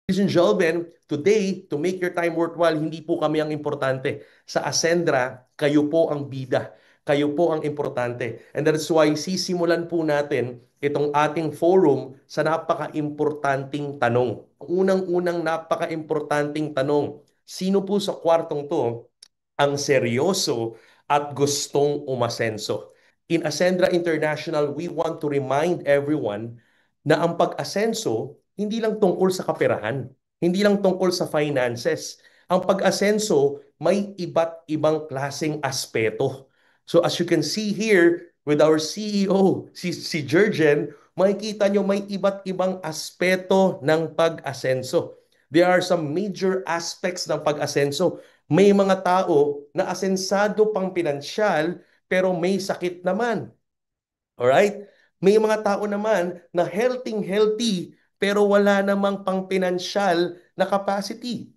Ladies and gentlemen, today, to make your time worthwhile, hindi po kami ang importante. Sa Ascendra, kayo po ang bida. Kayo po ang importante. And that's why sisimulan po natin itong ating forum sa napaka-importanting tanong. Unang-unang napaka-importanting tanong, sino po sa kwartong to ang seryoso at gustong umasenso? In Ascendra International, we want to remind everyone na ang pag-asenso hindi lang tungkol sa kaperahan, hindi lang tungkol sa finances. Ang pag-asenso may iba't ibang klaseng aspeto. So as you can see here with our CEO, si Jurgen, makikita nyo may iba't ibang aspeto ng pag-asenso. There are some major aspects ng pag-asenso. May mga tao na asensado pang pinansyal pero may sakit naman. Alright? May mga tao naman na healthy pero wala namang pang-pinansyal na capacity.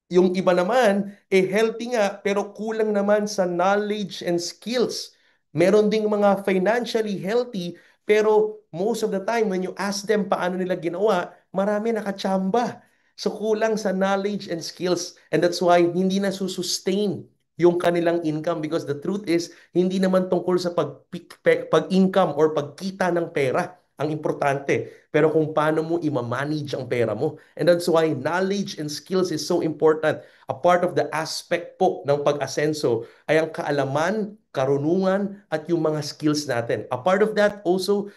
Yung iba naman, healthy nga, pero kulang naman sa knowledge and skills. Meron ding mga financially healthy, pero most of the time, when you ask them paano nila ginawa, marami nakachamba. So kulang sa knowledge and skills. And that's why hindi na sustain yung kanilang income because the truth is, hindi naman tungkol sa pag-income or pagkita ng pera ang importante. Pero kung paano mo i-manage ang pera mo. And that's why knowledge and skills is so important. A part of the aspect po ng pag-asenso ay ang kaalaman, karunungan, at yung mga skills natin. A part of that also,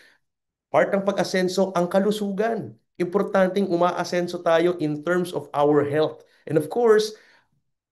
part ng pag-asenso, ang kalusugan. Importanteng umaasenso tayo in terms of our health. And of course,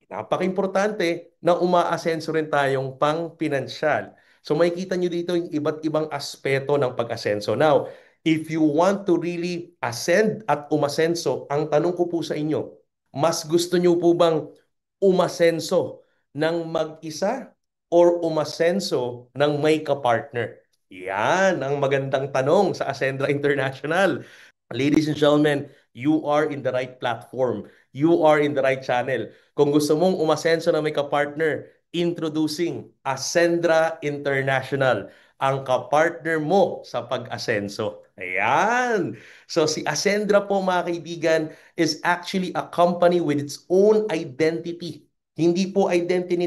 napaka-importante na umaasenso rin tayong pang-pinansyal. So makikita nyo dito yung iba't ibang aspeto ng pag-asenso. Now, if you want to really ascend at umasenso, ang tanong ko po sa inyo, mas gusto nyo po bang umasenso ng mag-isa or umasenso ng may kapartner? Yan ang magandang tanong sa Ascendra International. Ladies and gentlemen, you are in the right platform. You are in the right channel. Kung gusto mong umasenso na may kapartner, introducing Ascendra International, ang kapartner mo sa pag-asenso. Ayan! So si Ascendra po mga kaibigan is actually a company with its own identity. Hindi po identity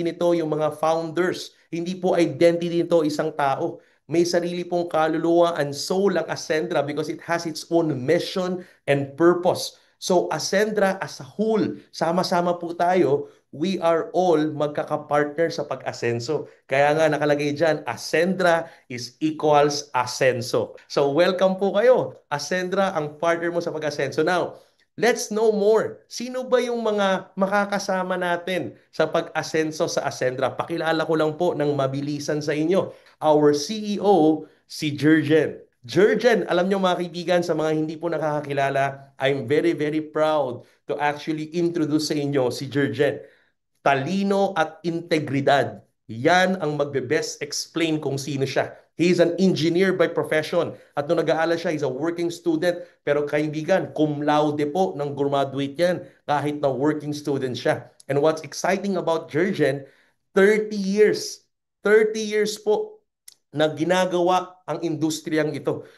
nito yung mga founders. Hindi po identity nito isang tao. May sarili pong kaluluwa and soul ang Ascendra because it has its own mission and purpose. So Ascendra as a whole, sama-sama po tayo, we are all magkakapartner sa pag-asenso. Kaya nga nakalagay dyan, Ascendra is equals asenso. So welcome po kayo. Ascendra ang partner mo sa pag-asenso. Now, let's know more. Sino ba yung mga makakasama natin sa pag-asenso sa Ascendra? Pakilala ko lang po ng mabilisan sa inyo. Our CEO, si Jurgen. Jurgen, alam nyo mga kaibigan, sa mga hindi po nakakakilala, I'm very, very proud to actually introduce sa inyo si Jurgen. Talino at integridad. Yan ang magbe-best explain kung sino siya. He is an engineer by profession. At nung nag-aaral siya, he's a working student. Pero kaibigan, cum laude po ng graduate yan kahit na working student siya. And what's exciting about Jurgen, 30 years. 30 years po na ginagawa ang industriyang ito.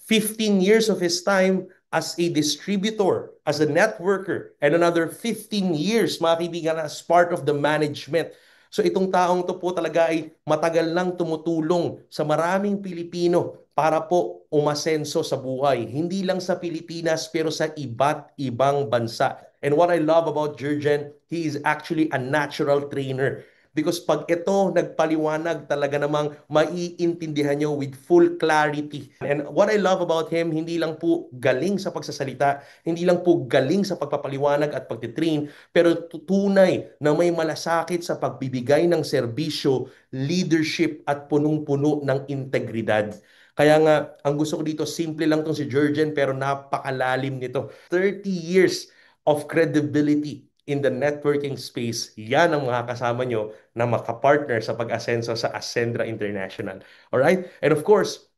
15 years of his time as a distributor, as a networker, and another 15 years, mga kaibigan, as part of the management. So itong taong to po talaga ay matagal nang tumutulong sa maraming Pilipino para po umasenso sa buhay. Hindi lang sa Pilipinas pero sa iba't ibang bansa. And what I love about Jurgen, he is actually a natural trainer. Because pag ito nagpaliwanag, talaga namang maiintindihan nyo with full clarity. And what I love about him, hindi lang po galing sa pagsasalita, hindi lang po galing sa pagpapaliwanag at pagtitrain, pero tunay na may malasakit sa pagbibigay ng serbisyo, leadership at punong-puno ng integridad. Kaya nga, ang gusto ko dito, simple lang tong si Jurgen pero napakalalim nito. 30 years of credibility in the networking space, yan ang mga kasama nyo na makapartner sa pag-asenso sa Ascendra International. Alright? And of course,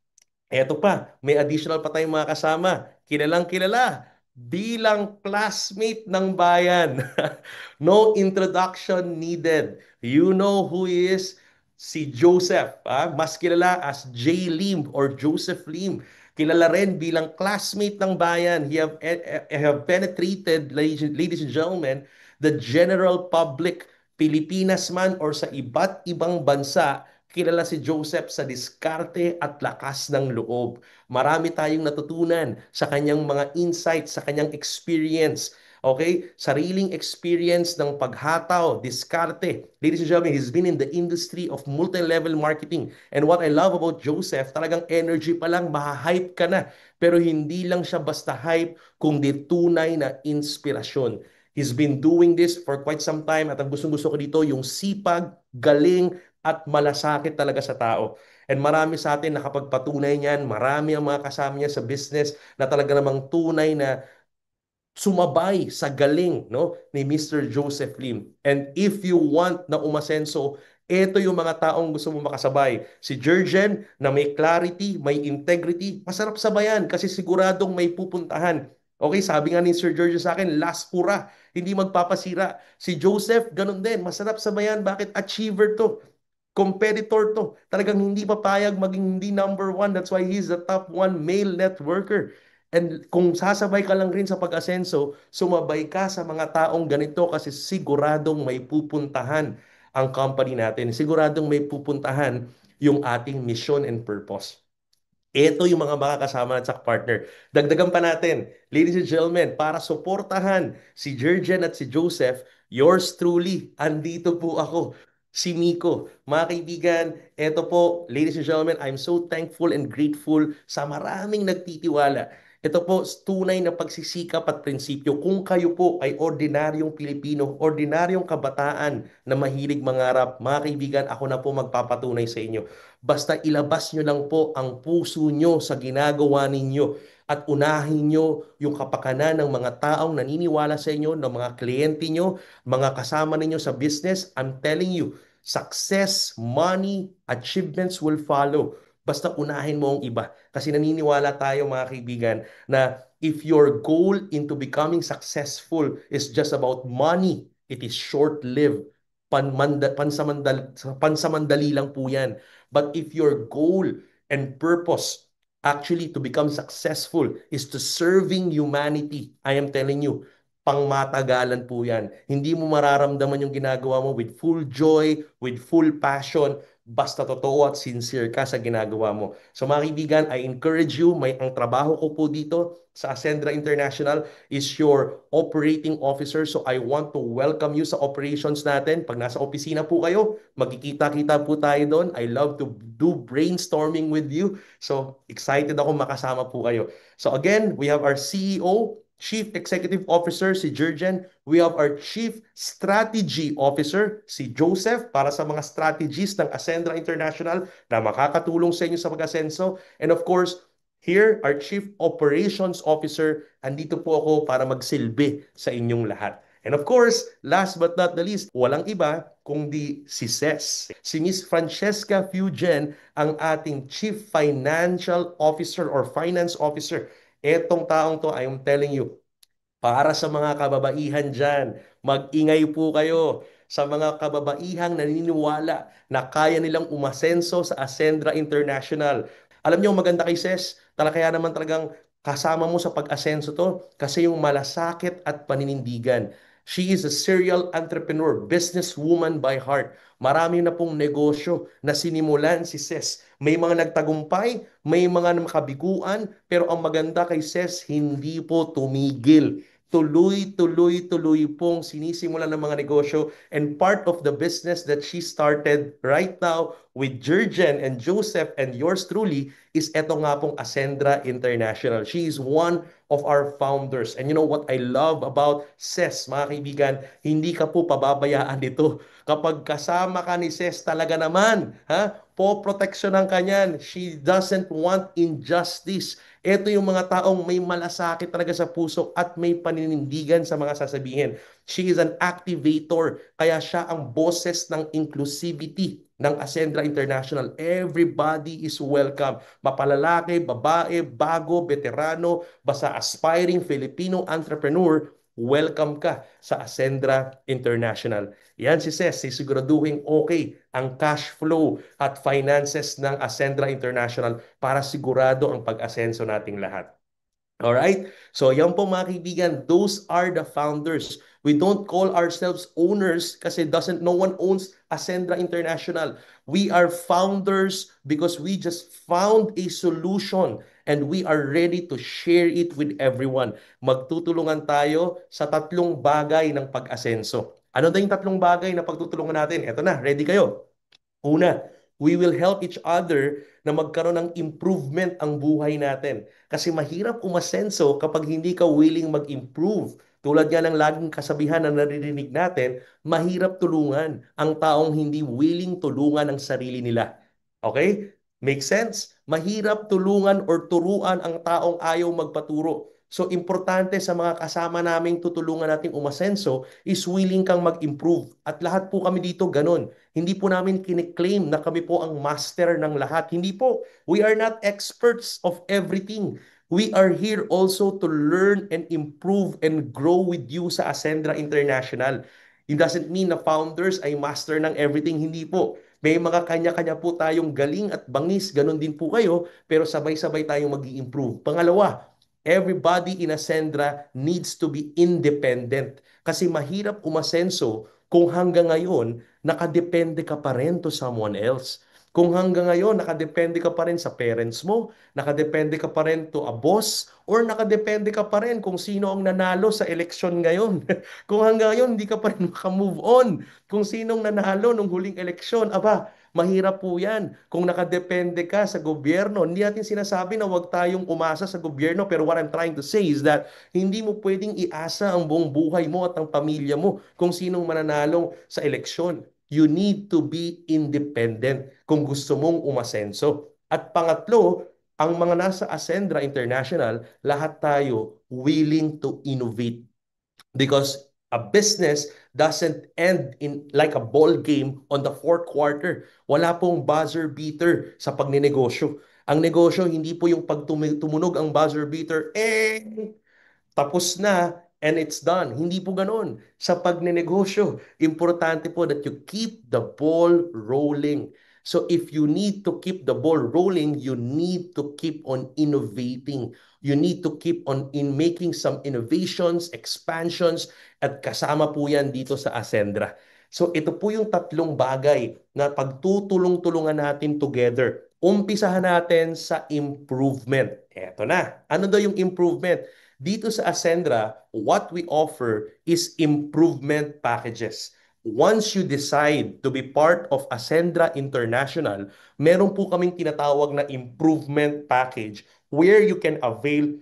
eto pa, may additional pa tayong mga kasama. Kilalang kilala bilang classmate ng bayan. No introduction needed. You know who he is? Si Joseph. Mas kilala as J. Lim or Joseph Lim. Kilala rin bilang classmate ng bayan. He have penetrated, ladies and gentlemen, the general public, Pilipinas man or sa iba't ibang bansa, kilala si Joseph sa diskarte at lakas ng loob. Marami tayong natutunan sa kanyang mga insights, sa kanyang experience. Okay? Sariling experience ng paghataw, diskarte. Ladies and gentlemen, he's been in the industry of multi-level marketing. And what I love about Joseph, talagang energy pa lang, maha-hype ka na. Pero hindi lang siya basta hype, kundi tunay na inspirasyon. He's been doing this for quite some time at ang gustong-gusto ko dito, yung sipag, galing, at malasakit talaga sa tao. And marami sa atin nakapagpatunay niyan, marami ang mga kasama niya sa business na talaga namang tunay na sumabay sa galing no ni Mr. Joseph Lim. And if you want na umasenso, ito yung mga taong gusto mo makasabay. Si Jurgen na may clarity, may integrity, masarap sabayan kasi siguradong may pupuntahan. Okay, sabi nga ni Sir Jurgen sa akin, last hurrah, hindi magpapasira. Si Joseph, ganun din, masarap sabayan. Bakit? Achiever to. Competitor to. Talagang hindi papayag maging hindi number one. That's why he's the top one male networker. And kung sasabay ka lang rin sa pag-asenso, sumabay ka sa mga taong ganito kasi siguradong may pupuntahan ang company natin. Siguradong may pupuntahan yung ating mission and purpose. Ito yung mga makakasama at sa partner. Dagdagan pa natin, ladies and gentlemen, para suportahan si Jurgen at si Joseph, yours truly, andito po ako, si Miko. Mga kaibigan, ito po, ladies and gentlemen, I'm so thankful and grateful sa maraming nagtitiwala. Ito po, tunay na pagsisikap at prinsipyo. Kung kayo po ay ordinaryong Pilipino, ordinaryong kabataan na mahilig mangarap, mga kaibigan, ako na po magpapatunay sa inyo. Basta ilabas nyo lang po ang puso nyo sa ginagawa ninyo at unahin nyo yung kapakanan ng mga taong naniniwala sa inyo, ng mga kliyente nyo, mga kasama ninyo sa business. I'm telling you, success, money, achievements will follow. Basta unahin mo ang iba. Kasi naniniwala tayo mga kaibigan na if your goal into becoming successful is just about money, it is short-lived. Pansamandali lang po yan. But if your goal and purpose actually to become successful is to serving humanity, I am telling you, pangmatagalan po yan. Hindi mo mararamdaman yung ginagawa mo with full joy, with full passion, basta totoo at sincere ka sa ginagawa mo. So mga kaibigan, I encourage you, ang trabaho ko po dito sa Ascendra International is your operating officer. So I want to welcome you sa operations natin. Pag nasa opisina po kayo, magkikita-kita po tayo doon. I love to do brainstorming with you. So excited ako makasama po kayo. So again, we have our CEO, Chief Executive Officer si Jurgen. We have our Chief Strategy Officer si Joseph para sa mga strategies ng Ascendra International na makakatulong sa inyo sa pag-asenso. And of course, here, our Chief Operations Officer, andito po ako para magsilbi sa inyong lahat. And of course, last but not the least, walang iba kundi si Ces. Si Miss Francesca Fugen, ang ating Chief Financial Officer or Finance Officer. Etong taong to, I am telling you, para sa mga kababaihan dyan, mag-ingay po kayo sa mga kababaihang naniniwala na kaya nilang umasenso sa Ascendra International. Alam niyo, maganda kay Ses, kaya naman talagang kasama mo sa pag-asenso to kasi yung malasakit at paninindigan. She is a serial entrepreneur, businesswoman by heart. Marami na pong negosyo na sinimulan si Ses. May mga nagtagumpay, may mga makabiguan, pero ang maganda kay Ses, hindi po tumigil. Tuloy pong sinisimulan ng mga negosyo and part of the business that she started right now with Jurgen and Joseph and yours truly is eto nga pong Ascendra International. She is one of our founders. And you know what I love about Ses, mga kaibigan, hindi ka po pababayaan nito. Kapag kasama ka ni Ses talaga naman, poproteksyonan ka niyan. She doesn't want injustice. Ito yung mga taong may malasakit talaga sa puso at may paninindigan sa mga sasabihin. She is an activator, kaya siya ang boses ng inclusivity ng Ascendra International. Everybody is welcome. Mapalalaki, babae, bago, veterano, basta aspiring Filipino entrepreneur, welcome ka sa Ascendra International. Yan si Ses, sisiguraduhin okay ang cash flow at finances ng Ascendra International para sigurado ang pag-asenso nating lahat. Alright? So yan po mga kaibigan, those are the founders. We don't call ourselves owners kasi no one owns Ascendra International. We are founders because we just found a solution and we are ready to share it with everyone. Magtutulungan tayo sa tatlong bagay ng pag-asenso. Ano daw yung tatlong bagay na pagtutulungan natin? Eto na, ready kayo? Una, we will help each other na magkaroon ng improvement ang buhay natin. Kasi mahirap umasenso kapag hindi ka willing mag-improve. Tulad nga ng laging kasabihan na naririnig natin, mahirap tulungan ang taong hindi willing tulungan ang sarili nila. Okay? Make sense? Mahirap tulungan or turuan ang taong ayaw magpaturo. So, importante sa mga kasama naming tutulungan nating umasenso is willing kang mag-improve. At lahat po kami dito ganun. Hindi po namin kiniklaim na kami po ang master ng lahat. Hindi po. We are not experts of everything. We are here also to learn and improve and grow with you sa Ascendra International. It doesn't mean na founders ay master ng everything. Hindi po. May mga kanya-kanya po tayong galing at bangis. Ganon din po kayo. Pero sabay-sabay tayong mag-i-improve. Pangalawa, everybody in Ascendra needs to be independent. Kasi mahirap umasenso kung hanggang ngayon nakadepende ka pa rin to someone else. Kung hanggang ngayon nakadepende ka pa rin sa parents mo, nakadepende ka pa rin to a boss, or nakadepende ka pa rin kung sino ang nanalo sa eleksyon ngayon. Kung hanggang ngayon hindi ka pa rin makamove on kung sinong nanalo nung huling eleksyon, aba, mahirap po yan. Kung nakadepende ka sa gobyerno, hindi natin sinasabi na huwag tayong umasa sa gobyerno, pero what I'm trying to say is that hindi mo pwedeng iasa ang buong buhay mo at ang pamilya mo kung sinong mananalo sa eleksyon. You need to be independent kung gusto mong umasenso. At pangatlo, ang mga nasa Ascendra International, lahat tayo willing to innovate. Because a business doesn't end in like a ball game on the fourth quarter. Wala pong buzzer beater sa pagninegosyo. Ang negosyo, hindi po yung pag tumunog ang buzzer beater, tapos na and it's done. Hindi po ganon. Sa pagnenegosyo, importante po that you keep the ball rolling. So if you need to keep the ball rolling, you need to keep on innovating. You need to keep on in making some innovations, expansions, at kasama po yan dito sa Ascendra. So ito po yung tatlong bagay na pagtutulong-tulungan natin together. Umpisahan natin sa improvement. Eto na. Ano daw yung improvement? Dito sa Ascendra, what we offer is improvement packages. Once you decide to be part of Ascendra International, meron po kaming tinatawag na improvement package where you can avail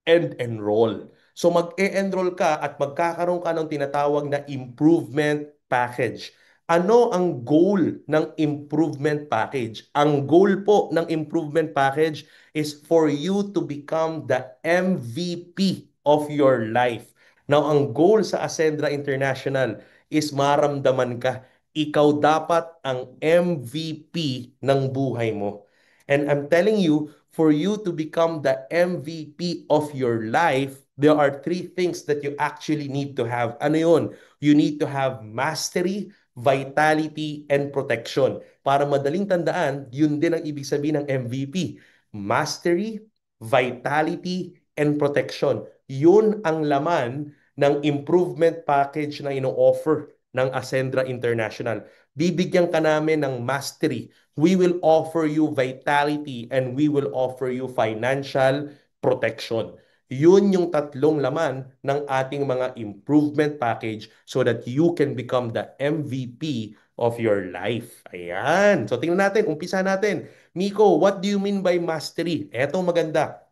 and enroll. So mag-e-enroll ka at magkakaroon ka ng tinatawag na improvement package. Ano ang goal ng improvement package? Ang goal po ng improvement package is for you to become the MVP of your life. Now, ang goal sa Ascendra International is maramdaman ka. Ikaw dapat ang MVP ng buhay mo. And I'm telling you, for you to become the MVP of your life, there are three things that you actually need to have. Ano yun? You need to have mastery, vitality, and protection. Para madaling tandaan, yun din ang ibig sabihin ng MVP. Mastery, vitality, and protection. Yun ang laman ng improvement package na ino-offer ng Ascendra International. Bibigyan ka namin ng mastery. We will offer you vitality and we will offer you financial protection. Yun yung tatlong laman ng ating mga improvement package so that you can become the MVP of your life. Ayan. So tingnan natin, umpisa natin. Miko, what do you mean by mastery? Eto maganda.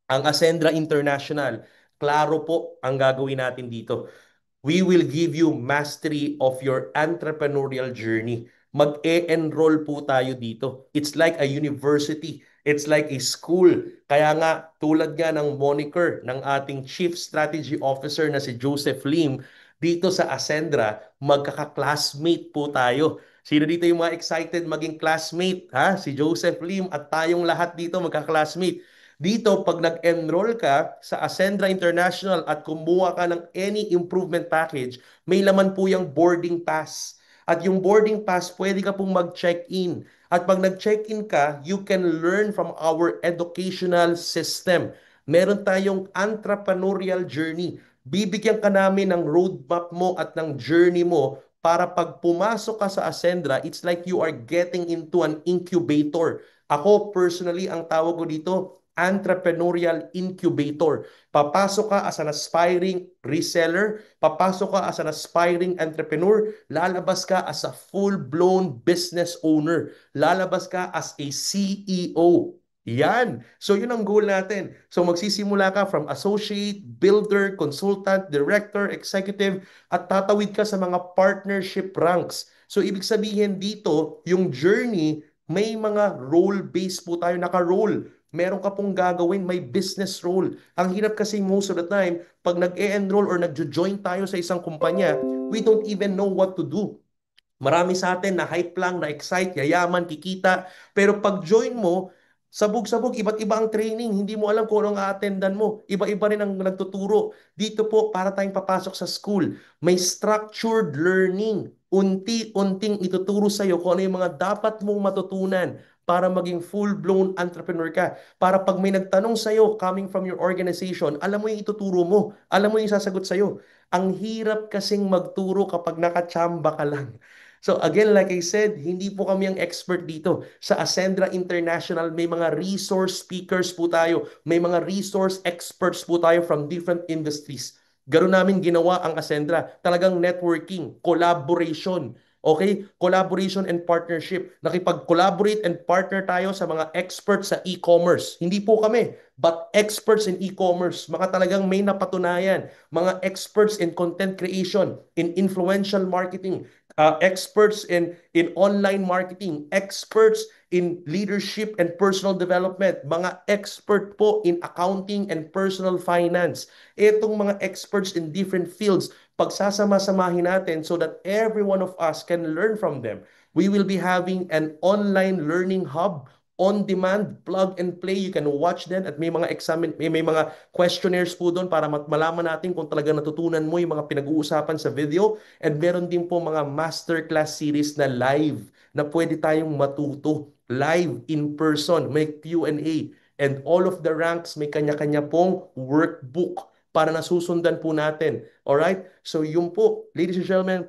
Ang Ascendra International, klaro po ang gagawin natin dito. We will give you mastery of your entrepreneurial journey. Mag-e-enroll po tayo dito. It's like a university. It's like a school. Kaya nga, tulad nga ng moniker ng ating Chief Strategy Officer na si Joseph Lim, dito sa Ascendra, magkaka-classmate po tayo. Sino dito yung mga excited maging classmate? Ha? Si Joseph Lim at tayong lahat dito magka-classmate. Dito, pag nag-enroll ka sa Ascendra International at kumuha ka ng any improvement package, may laman po yung boarding pass. At yung boarding pass, pwede ka pong mag-check-in. At pag nag-check-in ka, you can learn from our educational system. Meron tayong entrepreneurial journey. Bibigyan ka namin ng roadmap mo at ng journey mo para pag pumasok ka sa Ascendra, it's like you are getting into an incubator. Ako personally, ang tawag ko dito, entrepreneurial incubator. Papasok ka as an aspiring reseller, papasok ka as an aspiring entrepreneur, lalabas ka as a full-blown business owner, lalabas ka as a CEO. Yan. So yun ang goal natin. So magsisimula ka from associate, builder, consultant, director, executive, at tatawid ka sa mga partnership ranks. So ibig sabihin dito, yung journey, may mga role-based po tayo, naka-role. Meron ka pong gagawin, may business role. Ang hirap kasi most of the time, pag nag-e-enroll or nag-join tayo sa isang kumpanya, we don't even know what to do. Marami sa atin na hype lang, na excite, yayaman, kikita. Pero pag join mo, sabog-sabog, iba't iba ang training. Hindi mo alam kung anong a-attendan mo. Iba-iba rin ang nagtuturo. Dito po, para tayong papasok sa school, may structured learning. Unti-unting ituturo sa'yo kung ano yung mga dapat mong matutunan para maging full-blown entrepreneur ka. Para pag may nagtanong sa'yo coming from your organization, alam mo yung ituturo mo. Alam mo yung sasagot sa'yo. Ang hirap kasing magturo kapag nakachamba ka lang. So again, like I said, hindi po kami ang expert dito. Sa Ascendra International, may mga resource speakers po tayo. May mga resource experts po tayo from different industries. Ganoon namin ginawa ang Ascendra. Talagang networking, collaboration. Okay? Collaboration and partnership. Nakipag-collaborate and partner tayo sa mga experts sa e-commerce. Hindi po kami, but experts in e-commerce. Mga talagang may napatunayan. Mga experts in content creation, in influential marketing, experts in online marketing, experts in leadership and personal development, mga expert po in accounting and personal finance. Itong mga experts in different fields, pagsasama-samahin natin so that every one of us can learn from them. We will be having an online learning hub on demand, plug and play. You can watch them at may mga may mga questionnaires po doon para malaman natin kung talaga natutunan mo yung mga pinag-uusapan sa video. And meron din po mga masterclass series na live na pwede tayong matuto live in person. May Q&A. And all of the ranks may kanya-kanya pong workbook para nasusundan po natin. Alright? So yun po, ladies and gentlemen,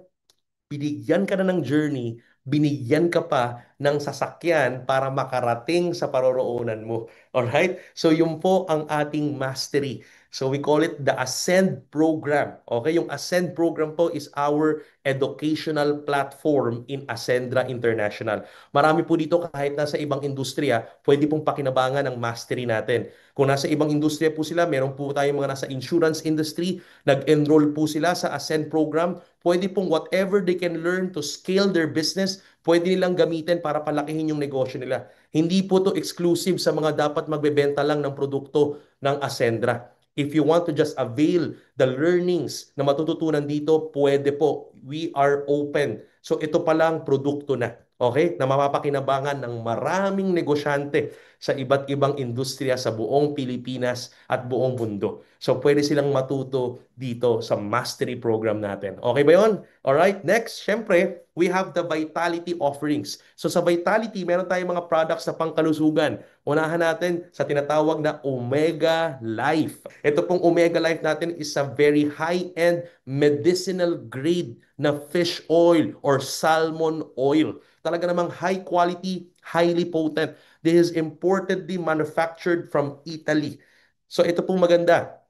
binigyan ka na ng journey, binigyan ka pa ng sasakyan para makarating sa paroroonan mo. Alright? So yun po ang ating mastery. So we call it the Ascend Program. Okay? Yung Ascend Program po is our educational platform in Ascendra International. Marami po dito kahit nasa ibang industriya, pwede pong pakinabangan ang mastery natin. Kung nasa ibang industriya po sila, meron po tayong mga nasa insurance industry, nag-enroll po sila sa Ascend Program, pwede pong whatever they can learn to scale their business, pwede nilang gamitin para palakihin yung negosyo nila. Hindi po to exclusive sa mga dapat magbebenta lang ng produkto ng Ascendra. If you want to just avail the learnings na matututunan dito, pwede po. We are open. So ito pa lang produkto na. Okay? Na mapapakinabangan ng maraming negosyante sa iba't ibang industriya sa buong Pilipinas at buong mundo. So pwede silang matuto dito sa mastery program natin. Okay ba yun? Alright, next, syempre, we have the Vitality offerings. So sa Vitality, meron tayong mga products na pangkalusugan. Unahan natin sa tinatawag na Omega Life. Ito pong Omega Life natin is a very high-end medicinal grade na fish oil or salmon oil. Talaga namang high quality, highly potent. This is importedly manufactured from Italy. So ito pong maganda.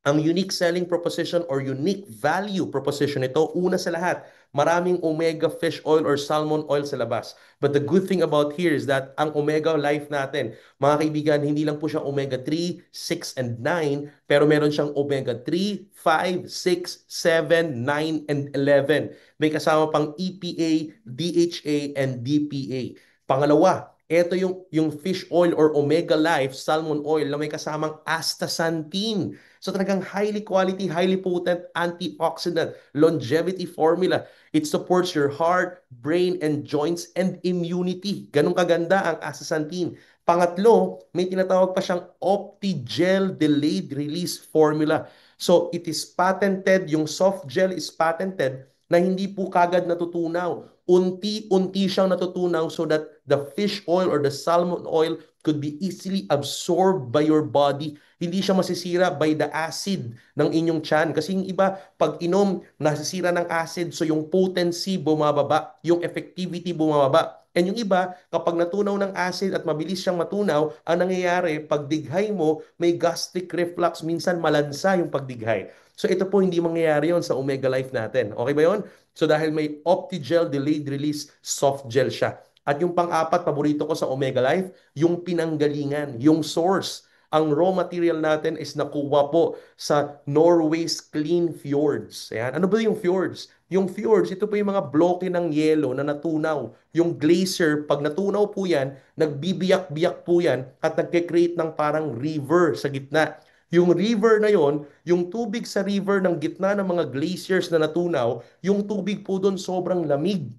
Ang unique selling proposition or unique value proposition nito, una sa lahat, maraming omega fish oil or salmon oil sa labas. But the good thing about here is that ang omega life natin, mga kaibigan, hindi lang po siya omega 3, 6, and 9, pero meron siyang omega 3, 5, 6, 7, 9, and 11. May kasama pang EPA, DHA, and DPA. Pangalawa, ito yung fish oil or omega life salmon oil na may kasamang astaxanthin. So talagang highly quality, highly potent antioxidant, longevity formula. It supports your heart, brain, and joints and immunity. Ganun kaganda ang astaxanthin. Pangatlo, may tinatawag pa siyang Optigel Delayed Release Formula. So it is patented, yung soft gel is patented na hindi po kagad natutunaw. Unti-unti siyang natutunaw so that the fish oil or the salmon oil could be easily absorbed by your body. Hindi siya masisira by the acid ng inyong tiyan. Kasi yung iba, pag inom, nasisira ng acid, so yung potency bumababa, yung effectivity bumababa. And yung iba, kapag natunaw ng acid at mabilis siyang matunaw, ang nangyayari, pag dighay mo, may gastric reflux, minsan malansa yung pagdighay. So ito po, hindi mangyayari yon sa Omega Life natin. Okay ba yon? So dahil may Optigel Delayed Release Soft Gel siya. At yung pang-apat, paborito ko sa Omega Life, yung pinanggalingan, yung source. Ang raw material natin is nakuha po sa Norway's clean fjords. Ayan. Ano ba yung fjords? Yung fjords, ito po yung mga bloke ng yelo na natunaw. Yung glacier, pag natunaw po yan, nagbibiyak-biyak po yan at nagke-create ng parang river sa gitna. Yung river na yon, yung tubig sa river ng gitna ng mga glaciers na natunaw, yung tubig po doon sobrang lamig,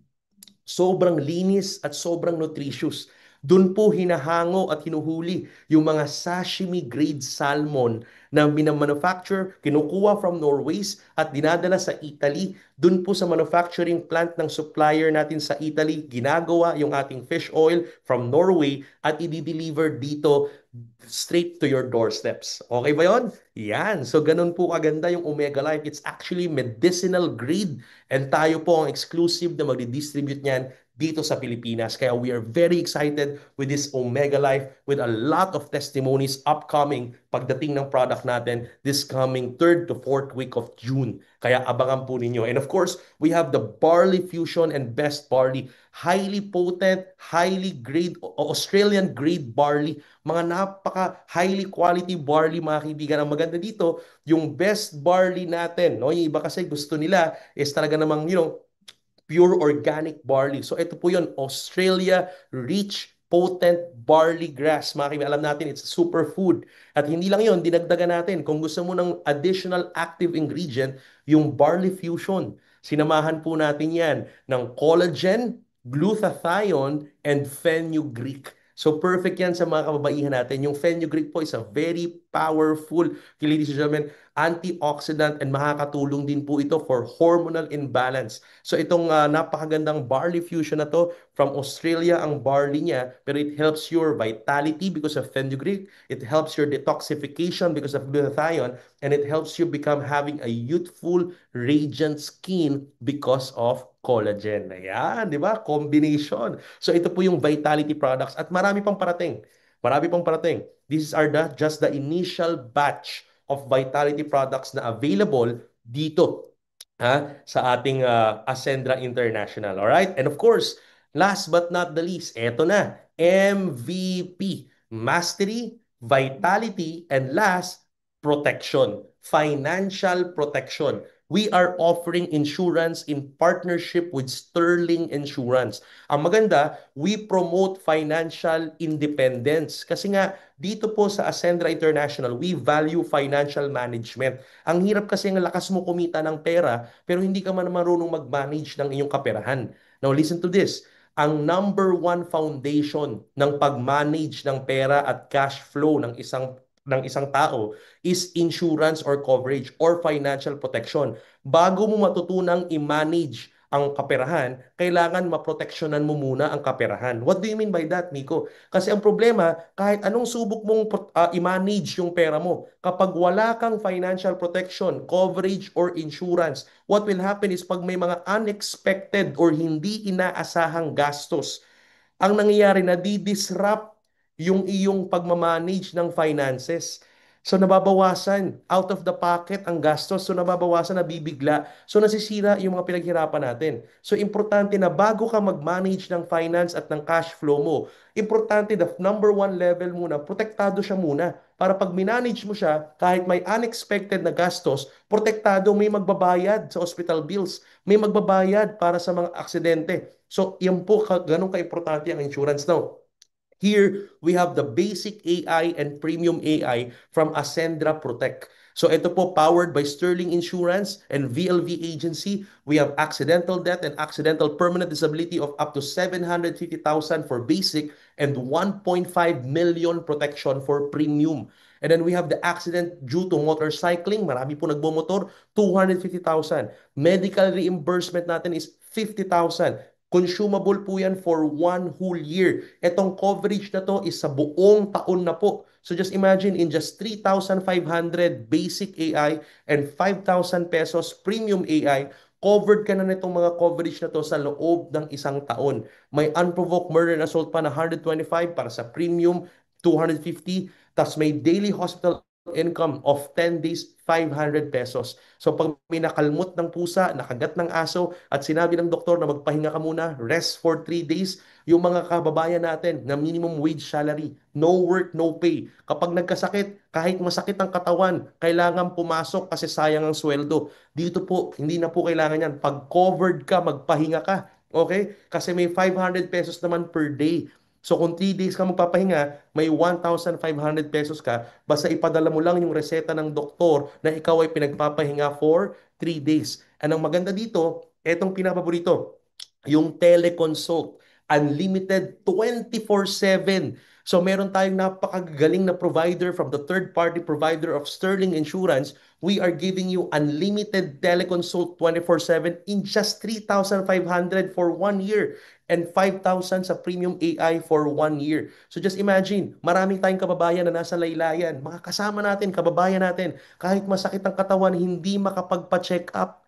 sobrang linis at sobrang nutritious. Doon po hinahango at hinuhuli yung mga sashimi grade salmon na minamanufacture, kinukuha from Norway's at dinadala sa Italy. Doon po sa manufacturing plant ng supplier natin sa Italy, ginagawa yung ating fish oil from Norway at i-deliver dito straight to your doorsteps. Okay ba yon? Yan. So, ganun po kaganda yung Omega Life. It's actually medicinal grade and tayo po ang exclusive na magdi-distribute niyan dito sa Pilipinas. Kaya we are very excited with this Omega Life with a lot of testimonies upcoming pagdating ng product natin this coming 3rd to 4th week of June. Kaya abangan po ninyo. And of course, we have the Barley Fusion and Best Barley. Highly potent, highly grade, Australian grade barley. Mga napaka highly quality barley mga kaibigan. Ang maganda dito, yung best barley natin, no? Yung iba kasi gusto nila is talaga namang, pure organic barley. So ito po yun, Australia Rich Potent Barley Grass. Mga kaibigan, alam natin, it's a superfood. At hindi lang yun, dinagdagan natin. Kung gusto mo ng additional active ingredient, yung Barley Fusion. Sinamahan po natin yan ng collagen, glutathione, and fenugreek. So perfect yan sa mga kababaihan natin. Yung fenugreek po is a very powerful, ladies and gentlemen, antioxidant and makakatulong din po ito for hormonal imbalance. So itong napakagandang barley fusion na to, from Australia ang barley niya, pero it helps your vitality because of fenugreek, it helps your detoxification because of glutathione, and it helps you become having a youthful, radiant skin because of collagen. Ayan, di ba? Combination. So ito po yung vitality products at marami pang parating. Marami pang parating. These are just the initial batch of vitality products na available dito sa ating Ascendra International. Alright? And of course, last but not the least, eto na, MVP. Mastery, Vitality, and last, Protection. Financial protection. We are offering insurance in partnership with Sterling Insurance. Ang maganda, we promote financial independence. Kasi nga, dito po sa Ascendra International, we value financial management. Ang hirap kasi ng lakas mo kumita ng pera, pero hindi ka man marunong mag-manage ng iyong kaperahan. Now listen to this. Ang number one foundation ng pag-manage ng pera at cash flow ng isang tao is insurance or coverage or financial protection. Bago mo matutunang i-manage ang kaperahan, kailangan maproteksyonan mo muna ang kaperahan. What do you mean by that, Nico? Kasi ang problema, kahit anong subok mong i-manage yung pera mo, kapag wala kang financial protection, coverage, or insurance, what will happen is pag may mga unexpected or hindi inaasahang gastos, ang nangyayari na di-disrupt yung iyong pagmamanage ng finances. So nababawasan out of the pocket ang gastos. So nababawasan, nabibigla. So nasisira yung mga pinaghirapan natin. So importante na bago ka mag-manage ng finance at ng cash flow mo, importante the number one level muna, protektado siya muna. Para pag minanage mo siya, kahit may unexpected na gastos, protektado, may magbabayad sa hospital bills, may magbabayad para sa mga aksidente. So yan po, ganun ka-importante ang insurance now. Here, we have the basic AI and premium AI from Ascendra Protect. So ito po, powered by Sterling Insurance and VLV Agency. We have accidental death and accidental permanent disability of up to 750,000 for basic and 1.5 million protection for premium. And then we have the accident due to motorcycling. Marami po nagbomotor, 250,000. Medical reimbursement natin is 50,000. Consumable po yan for 1 whole year. Etong coverage na to is sa buong taon na po. So just imagine in just 3,500 basic AI and 5,000 pesos premium AI, covered ka na nitong mga coverage na to sa loob ng isang taon. May unprovoked murder and assault pa na 125 para sa premium, 250. Tapos may daily hospital income of 10 days, 500 pesos. So pag may nakalmot ng pusa, nakagat ng aso, at sinabi ng doktor na magpahinga ka muna, rest for 3 days, yung mga kababayan natin na minimum wage salary, no work, no pay. Kapag nagkasakit, kahit masakit ang katawan, kailangan pumasok kasi sayang ang sweldo. Dito po, hindi na po kailangan yan. Pag covered ka, magpahinga ka. Okay? Kasi may 500 pesos naman per day. So kung 3 days ka magpapahinga, may 1,500 pesos ka, basta ipadala mo lang yung reseta ng doktor na ikaw ay pinagpapahinga for 3 days. Anong maganda dito, etong pinapaborito, yung teleconsult, unlimited 24/7. So meron tayong napakagaling na provider from the third party provider of Sterling Insurance. We are giving you unlimited teleconsult 24/7 in just 3,500 for 1 year and 5,000 sa premium AI for 1 year. So just imagine, maraming tayong kababayan na nasa laylayan, mga kasama natin, kababayan natin, kahit masakit ang katawan, hindi makapagpa-check up.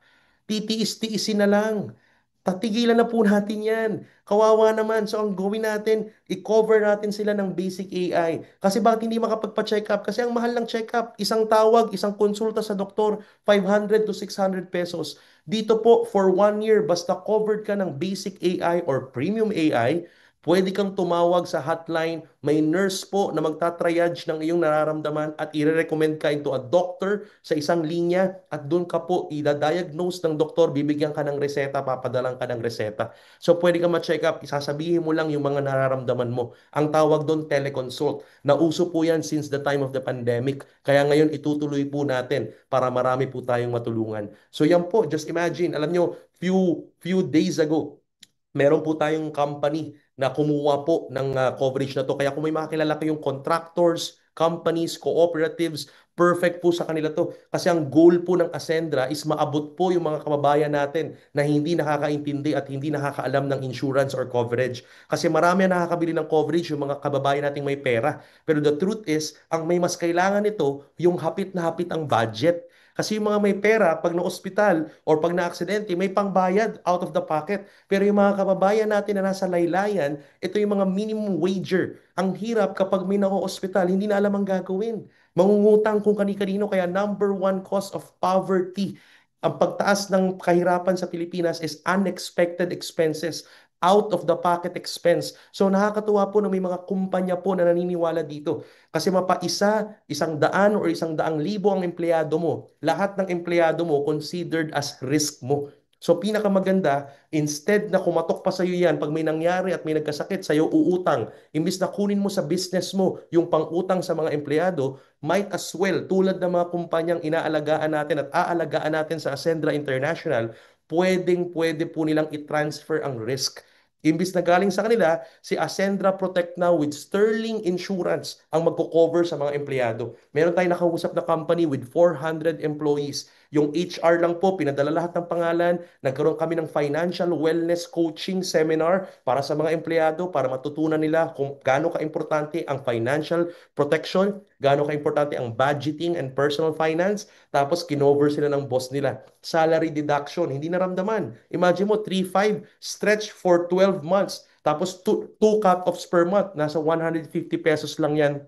Titiis-tiisin na lang. Tatigilan na po natin yan. Kawawa naman. So ang gawin natin, i-cover natin sila ng basic AI. Kasi bakit hindi makapagpa-check up? Kasi ang mahal ng check up, isang tawag, isang konsulta sa doktor, 500 to 600 pesos. Dito po, for 1 year, basta covered ka ng basic AI or premium AI, pwede kang tumawag sa hotline. May nurse po na magta-triage ng iyong nararamdaman at i-recommend ka into a doctor sa isang linya at doon ka po i-diagnose ng doktor, bibigyan ka ng reseta, papadalang ka ng reseta. So pwede ka ma-check up, isasabihin mo lang yung mga nararamdaman mo. Ang tawag doon teleconsult. Nauso po yan since the time of the pandemic. Kaya ngayon itutuloy po natin para marami po tayong matulungan. So yan po, just imagine, alam nyo, few days ago, meron po tayong company na kumuha po ng coverage na to. Kaya kung may mga kilala kayong contractors, companies, cooperatives, perfect po sa kanila to. Kasi ang goal po ng Ascendra is maabot po yung mga kababayan natin na hindi nakakaintindi at hindi nakakaalam ng insurance or coverage. Kasi marami ang nakakabili ng coverage yung mga kababayan nating may pera. Pero the truth is, ang may mas kailangan nito, yung hapit na hapit ang budget. Kasi yung mga may pera, pag na-ospital or pag na-aksidente, may pangbayad out of the pocket. Pero yung mga kababayan natin na nasa laylayan, ito yung mga minimum wager. Ang hirap kapag may nako-ospital, hindi na alam ang gagawin. Mangungutang kung kani-kanino, kaya number one cause of poverty. Ang pagtaas ng kahirapan sa Pilipinas is unexpected expenses, out of the pocket expense. So nakakatuwa po na may mga kumpanya po na naniniwala dito. Kasi mapaisa, 100 or 100,000 ang empleyado mo. Lahat ng empleyado mo considered as risk mo. So pinakamaganda, instead na kumatok pa sa'yo yan, pag may nangyari at may nagkasakit sa'yo, uutang. Imbis na kunin mo sa business mo yung pang-utang sa mga empleyado, might as well, tulad ng mga kumpanyang inaalagaan natin at aalagaan natin sa Ascendra International, pwede po nilang i-transfer ang risk. Imbis na galing sa kanila, si Ascendra Protect Now with Sterling Insurance ang magko-cover sa mga empleyado. Meron tayong nakausap na company with 400 employees. Yung HR lang po, pinadala lahat ng pangalan. Nagkaroon kami ng financial wellness coaching seminar para sa mga empleyado para matutunan nila kung gaano ka-importante ang financial protection, gaano ka-importante ang budgeting and personal finance. Tapos kinover sila ng boss nila. Salary deduction, hindi naramdaman. Imagine mo, 3,500 stretch for 12 months. Tapos two cut-offs per month. Nasa 150 pesos lang yan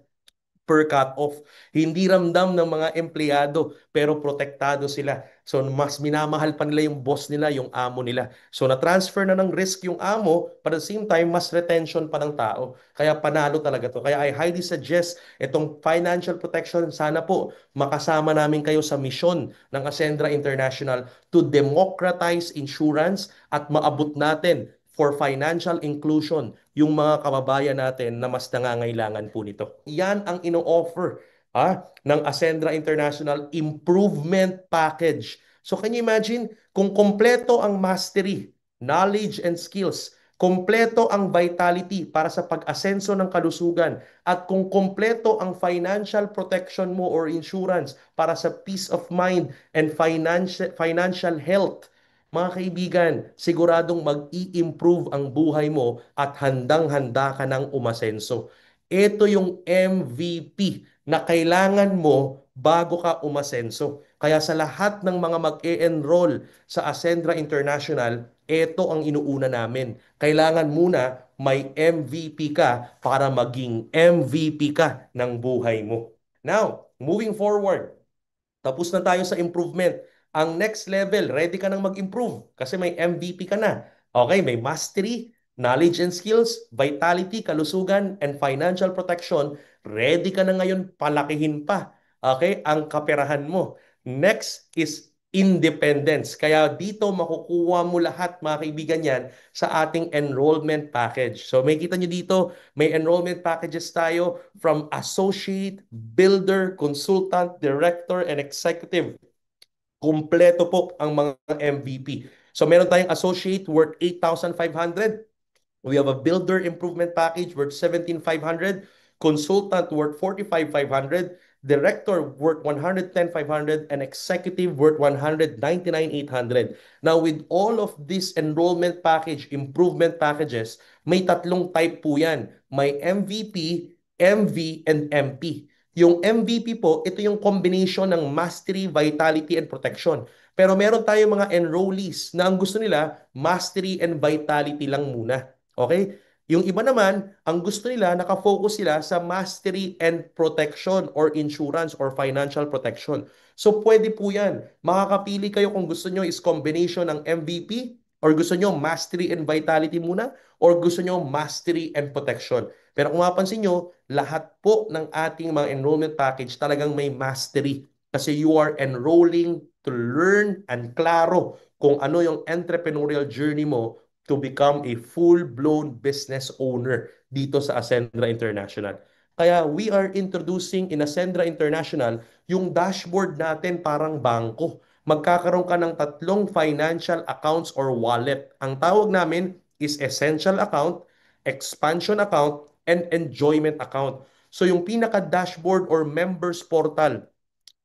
per cut-off. Hindi ramdam ng mga empleyado pero protektado sila. So mas minamahal pa nila yung boss nila, yung amo nila. So na-transfer na ng risk yung amo, but at the same time, mas retention pa ng tao. Kaya panalo talaga to. Kaya I highly suggest itong financial protection. Sana po makasama namin kayo sa misyon ng Ascendra International to democratize insurance at maabot natin for financial inclusion yung mga kababayan natin na mas nangangailangan po nito. Yan ang ino-offer ng Ascendra International Improvement Package. So can you imagine kung kompleto ang mastery, knowledge and skills, kompleto ang vitality para sa pag-asenso ng kalusugan, at kung kompleto ang financial protection mo or insurance para sa peace of mind and financial health, mga kaibigan, siguradong mag-i-improve ang buhay mo at handang-handa ka ng umasenso. Ito yung MVP na kailangan mo bago ka umasenso. Kaya sa lahat ng mga mag-e-enroll sa Ascendra International, ito ang inuuna namin. Kailangan muna may MVP ka para maging MVP ka ng buhay mo. Now, moving forward, tapos na tayo sa improvement. Ang next level, ready ka nang mag-improve kasi may MVP ka na. Okay, may mastery, knowledge and skills, vitality, kalusugan, and financial protection. Ready ka na ngayon palakihin pa. Okay, ang kaperahan mo. Next is independence. Kaya dito makukuha mo lahat, mga kaibigan, yan sa ating enrollment package. So may kita nyo dito, may enrollment packages tayo from associate, builder, consultant, director, and executive. Kumpleto po ang mga MVP. So meron tayong associate worth 8,500. We have a builder improvement package worth 17,500, consultant worth 45,500, director worth 110,500, and executive worth 199,800. Now, with all of this enrollment package, improvement packages, may tatlong type po yan. May MVP, MV, and MP. Yung MVP po, ito yung combination ng mastery, vitality, and protection. Pero meron tayong mga enrollees na ang gusto nila, mastery and vitality lang muna. Okay? Yung iba naman, ang gusto nila, nakafocus sila sa mastery and protection or insurance or financial protection. So pwede po yan. Makakapili kayo kung gusto nyo is combination ng MVP or gusto nyo mastery and vitality muna or gusto nyo mastery and protection. Pero kung mapansin nyo, lahat po ng ating mga enrollment package talagang may mastery kasi you are enrolling to learn and klaro kung ano yung entrepreneurial journey mo to become a full-blown business owner dito sa Ascendra International. Kaya we are introducing in Ascendra International yung dashboard natin parang bangko. Magkakaroon ka ng tatlong financial accounts or wallet. Ang tawag namin is essential account, expansion account, and enjoyment account. So yung pinaka-dashboard or members portal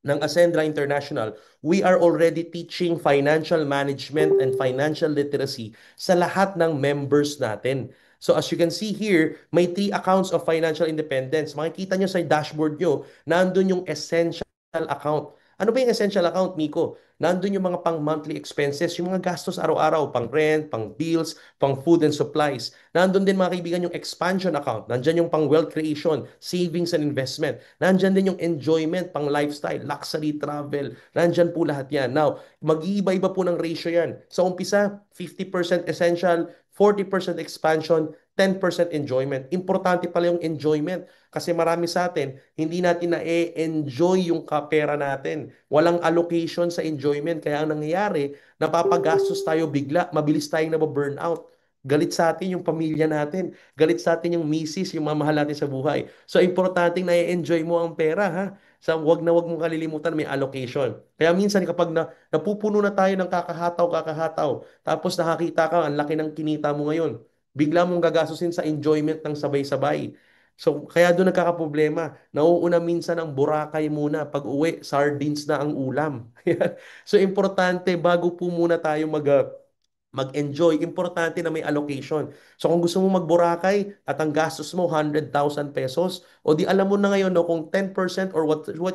ng Ascendra International, we are already teaching financial management and financial literacy sa lahat ng members natin. So as you can see here, may 3 accounts of financial independence. Makikita nyo sa dashboard nyo, nandun yung essential account. Ano ba yung essential account, Miko? Nandun yung mga pang monthly expenses, yung mga gastos araw-araw, pang rent, pang bills, pang food and supplies. Nandun din mga kaibigan yung expansion account. Nandyan yung pang wealth creation, savings and investment. Nandyan din yung enjoyment, pang lifestyle, luxury travel. Nandyan po lahat yan. Now, mag-iiba-iba po ng ratio yan. Sa umpisa, 50% essential, 40% expansion, 10% enjoyment. Importante pala yung enjoyment kasi marami sa atin, hindi natin na-enjoy yung kapera natin. Walang allocation sa enjoyment. Kaya ang nangyayari, napapagastos tayo bigla, mabilis tayong nababurnout. Galit sa atin yung pamilya natin. Galit sa atin yung misis, yung mamahal natin sa buhay. So, importante na-enjoy mo ang pera, ha? So, wag mong kalilimutan may allocation. Kaya minsan kapag napupuno na tayo ng kakahataw, tapos nakakita ka, ang laki ng kinita mo ngayon, bigla mong gagastusin sa enjoyment ng sabay-sabay. So, kaya doon nagkakaproblema. Nauuna minsan ang Boracay muna. Pag uwi, sardines na ang ulam. So, importante, bago po muna tayo mag-enjoy, importante na may allocation. So kung gusto mo mag-Boracay at ang gastos mo 100,000 pesos, o di alam mo na ngayon no, kung 10% or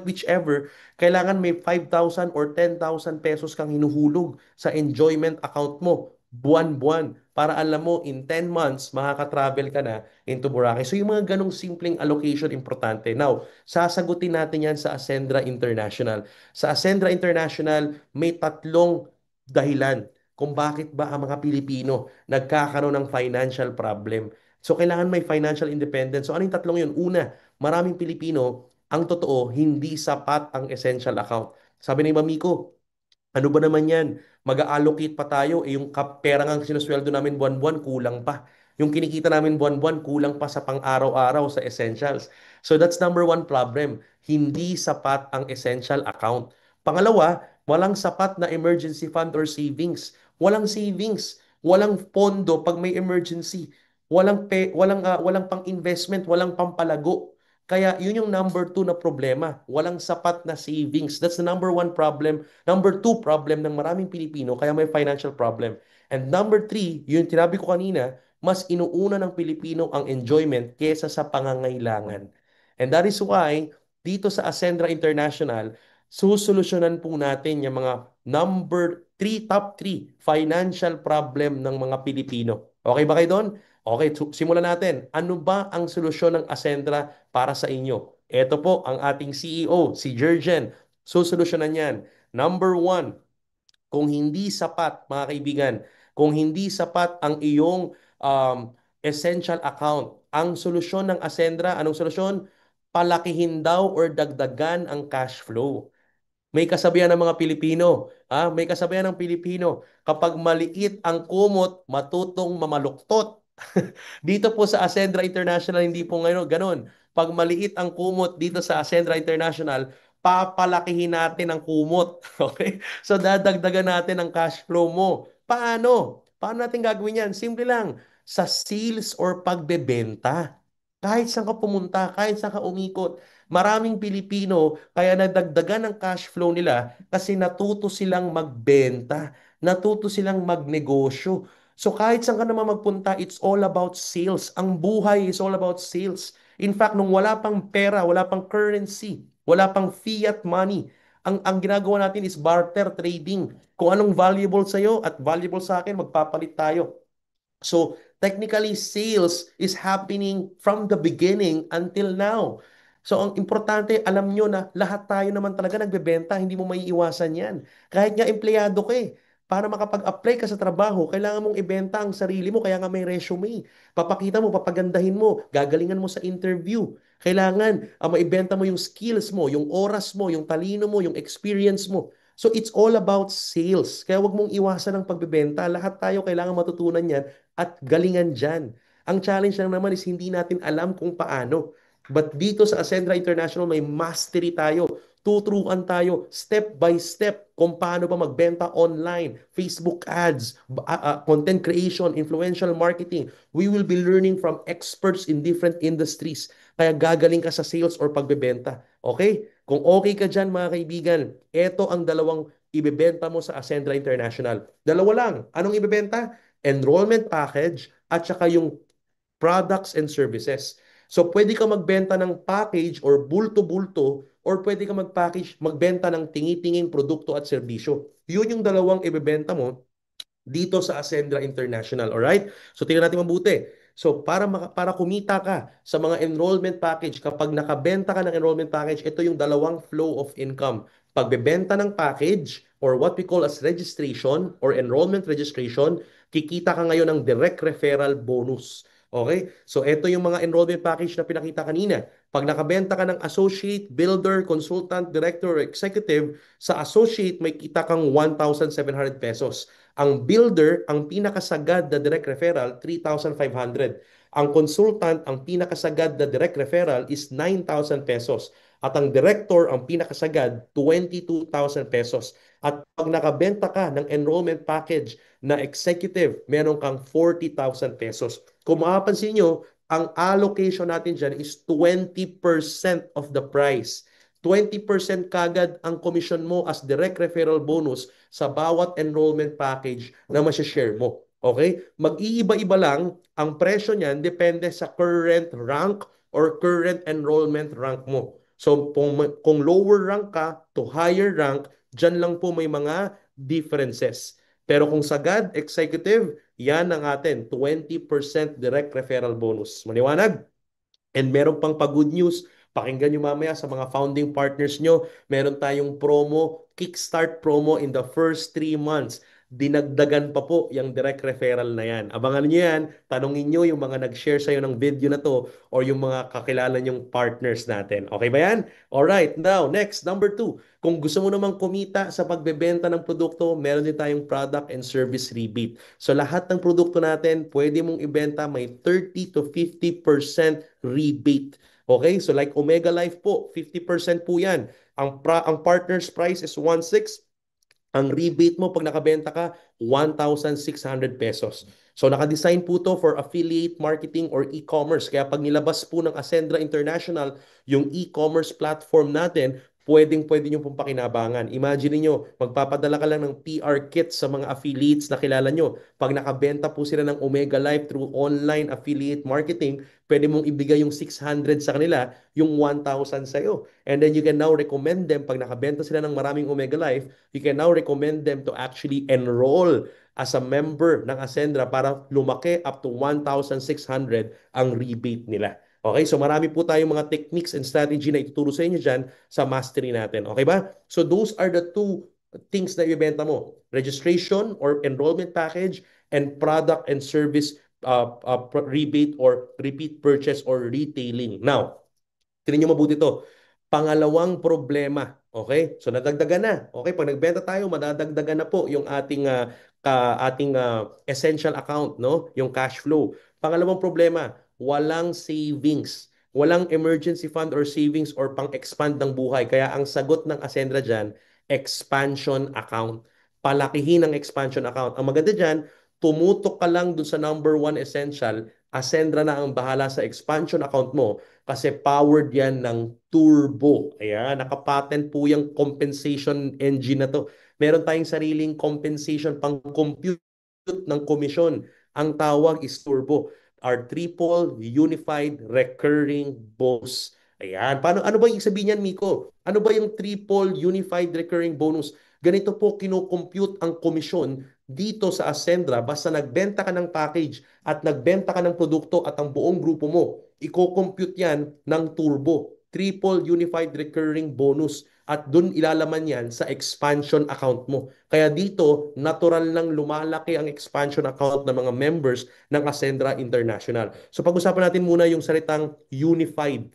whichever, kailangan may 5,000 or 10,000 pesos kang hinuhulog sa enjoyment account mo buwan-buwan para alam mo in 10 months makaka-travel ka na into Boracay. So yung mga ganong simpleng allocation importante. Now, sasagutin natin yan sa Ascendra International. Sa Ascendra International, may tatlong dahilan kung bakit ba ang mga Pilipino nagkakaroon ng financial problem. So, kailangan may financial independence. So, ano yung tatlong yun? Una, maraming Pilipino, ang totoo, hindi sapat ang essential account. Sabi ni Mamiko, ano ba naman yan? Mag-allocate pa tayo, eh yung pera nga sinusweldo namin buwan-buwan, kulang pa. Yung kinikita namin buwan-buwan, kulang pa sa pang-araw-araw sa essentials. So that's number one problem. Hindi sapat ang essential account. Pangalawa, walang sapat na emergency fund or savings. Walang savings, walang pondo pag may emergency. Walang pang-investment, walang pampalago. Kaya yun yung number two na problema. Walang sapat na savings. That's the number one problem. Number two problem ng maraming Pilipino, kaya may financial problem. And number three, yung tinabi ko kanina, mas inuuna ng Pilipino ang enjoyment kesa sa pangangailangan. And that is why, dito sa Ascendra International, susolusyonan po natin yung mga number three, top three financial problem ng mga Pilipino. Okay ba kayo doon? Okay, simulan natin. Ano ba ang solusyon ng Ascendra para sa inyo? Ito po ang ating CEO, si Jurgen. Susolusyonan yan. Number one, kung hindi sapat, mga kaibigan, kung hindi sapat ang iyong essential account, ang solusyon ng Ascendra, anong solusyon? Palakihin daw or dagdagan ang cash flow. May kasabihan ng mga Pilipino, may kasabihan ng Pilipino, kapag maliit ang kumot, matutong mamaluktot. Dito po sa Ascendra International, hindi po ngayon ganun. Pag maliit ang kumot dito sa Ascendra International, papalakihin natin ang kumot. Okay? So dadagdagan natin ang cash flow mo. Paano? Paano natin gagawin yan? Simple lang. Sa sales or pagbebenta. Kahit saan ka pumunta, kahit saan ka umikot. Maraming Pilipino kaya nadagdagan ang cash flow nila kasi natuto silang magbenta, natuto silang magnegosyo. So kahit saan ka naman magpunta, it's all about sales. Ang buhay is all about sales. In fact, nung wala pang pera, wala pang currency, wala pang fiat money, ang ginagawa natin is barter trading. Kung anong valuable sa'yo at valuable sa akin, magpapalit tayo. So technically, sales is happening from the beginning until now. So ang importante, alam nyo na lahat tayo naman talaga nagbebenta, hindi mo maiiwasan yan. Kahit nga empleyado ka para makapag-apply ka sa trabaho, kailangan mong ibenta ang sarili mo, kaya nga may resume. Papakita mo, papagandahin mo, gagalingan mo sa interview. Kailangan maibenta mo yung skills mo, yung oras mo, yung talino mo, yung experience mo. So it's all about sales. Kaya wag mong iwasan ang pagbebenta. Lahat tayo kailangan matutunan yan at galingan dyan. Ang challenge lang naman is hindi natin alam kung paano. But dito sa Ascendra International, may mastery tayo. Tuturuan tayo step by step kung paano ba magbenta online, Facebook ads, content creation, influential marketing. We will be learning from experts in different industries. Kaya gagaling ka sa sales or pagbebenta. Okay? Kung okay ka dyan, mga kaibigan, ito ang dalawang ibebenta mo sa Ascendra International. Dalawa lang. Anong ibebenta? Enrollment package at saka yung products and services. So pwede ka magbenta ng package or bulto-bulto or pwede ka magbenta ng tingi-tinging produkto at serbisyo. Yun yung dalawang ibebenta mo dito sa Ascendra International. Alright? So tingnan natin mabuti. So para kumita ka sa mga enrollment package, kapag nakabenta ka ng enrollment package, ito yung dalawang flow of income. Pagbebenta ng package or what we call as registration or enrollment registration, kikita ka ngayon ng direct referral bonus. Okay? So ito yung mga enrollment package na pinakita kanina. Pag nakabenta ka ng associate, builder, consultant, director, or executive, sa associate may kita kang 1,700 pesos. Ang builder, ang pinakasagad na direct referral, 3,500. Ang consultant, ang pinakasagad na direct referral is 9,000 pesos. At ang director, ang pinakasagad, 22,000 pesos. At pag nakabenta ka ng enrollment package na executive, meron kang 40,000 pesos. Kung mapapansin nyo, ang allocation natin dyan is 20% of the price. 20% kagad ang commission mo as direct referral bonus sa bawat enrollment package na share mo. Okay? Mag-iiba-iba lang ang presyo niyan depende sa current rank or current enrollment rank mo. So kung lower rank ka to higher rank, dyan lang po may mga differences. Pero kung sagad, executive, yan ang atin, 20% direct referral bonus. Maliwanag? And meron pang pa-good news. Pakinggan nyo mamaya sa mga founding partners nyo. Meron tayong promo, Kickstart promo in the first 3 months. dinagdagan pa po yung direct referral na yan. Abangan nyo yan, tanongin nyo yung mga nag-share sa'yo ng video na to or yung mga kakilala nyong partners natin. Okay ba yan? Alright, now next, number two. Kung gusto mo namang kumita sa pagbebenta ng produkto, meron din tayong product and service rebate. So lahat ng produkto natin, pwede mong ibenta may 30 to 50% rebate. Okay? So like Omega Life po, 50% po yan. Ang partner's price is 1.6. Ang rebate mo pag nakabenta ka, 1,600 pesos. So naka-design po to for affiliate marketing or e-commerce. Kaya pag nilabas po ng Ascendra International, yung e-commerce platform natin, pwedeng-pwede nyo pong pakinabangan. Imagine niyo, magpapadala ka lang ng PR kit sa mga affiliates na kilala nyo. Pag nakabenta po sila ng Omega Life through online affiliate marketing, pwede mong ibigay yung 600 sa kanila, yung 1,000 sa'yo. And then you can now recommend them, pag nakabenta sila ng maraming Omega Life, you can now recommend them to actually enroll as a member ng Ascendra para lumaki up to 1,600 ang rebate nila. Okay, so marami po tayong mga techniques and strategy na ituturo sa inyo dyan sa mastery natin. Okay ba? So those are the two things na ibenta mo. Registration or enrollment package and product and service rebate or repeat purchase or retailing. Now, tingnan nyo mabuti to. Pangalawang problema. Okay? So nadagdagan na. Okay, pag nagbenta tayo, madadagdagan na po yung ating essential account, no? Yung cash flow. Pangalawang problema, walang savings. Walang emergency fund or savings or pang-expand ng buhay. Kaya ang sagot ng Ascendra dyan, expansion account. Palakihin ang expansion account. Ang maganda dyan, tumutok ka lang dun sa number one essential, Ascendra na ang bahala sa expansion account mo kasi powered yan ng turbo. Ayan, nakapatent po yung compensation engine na to. Meron tayong sariling compensation pang compute ng komisyon. Ang tawag is turbo. Our triple unified recurring bonus. Ayan, ano ba yung sabihin niyan, Miko? Ano ba yung triple unified recurring bonus? Ganito po kinocompute ang komisyon dito sa Ascendra basta nagbenta ka ng package at nagbenta ka ng produkto at ang buong grupo mo, i-compute yan ng turbo, triple unified recurring bonus at dun ilalaman yan sa expansion account mo. Kaya dito, natural lang lumalaki ang expansion account ng mga members ng Ascendra International. So pag-usapan natin muna yung salitang unified.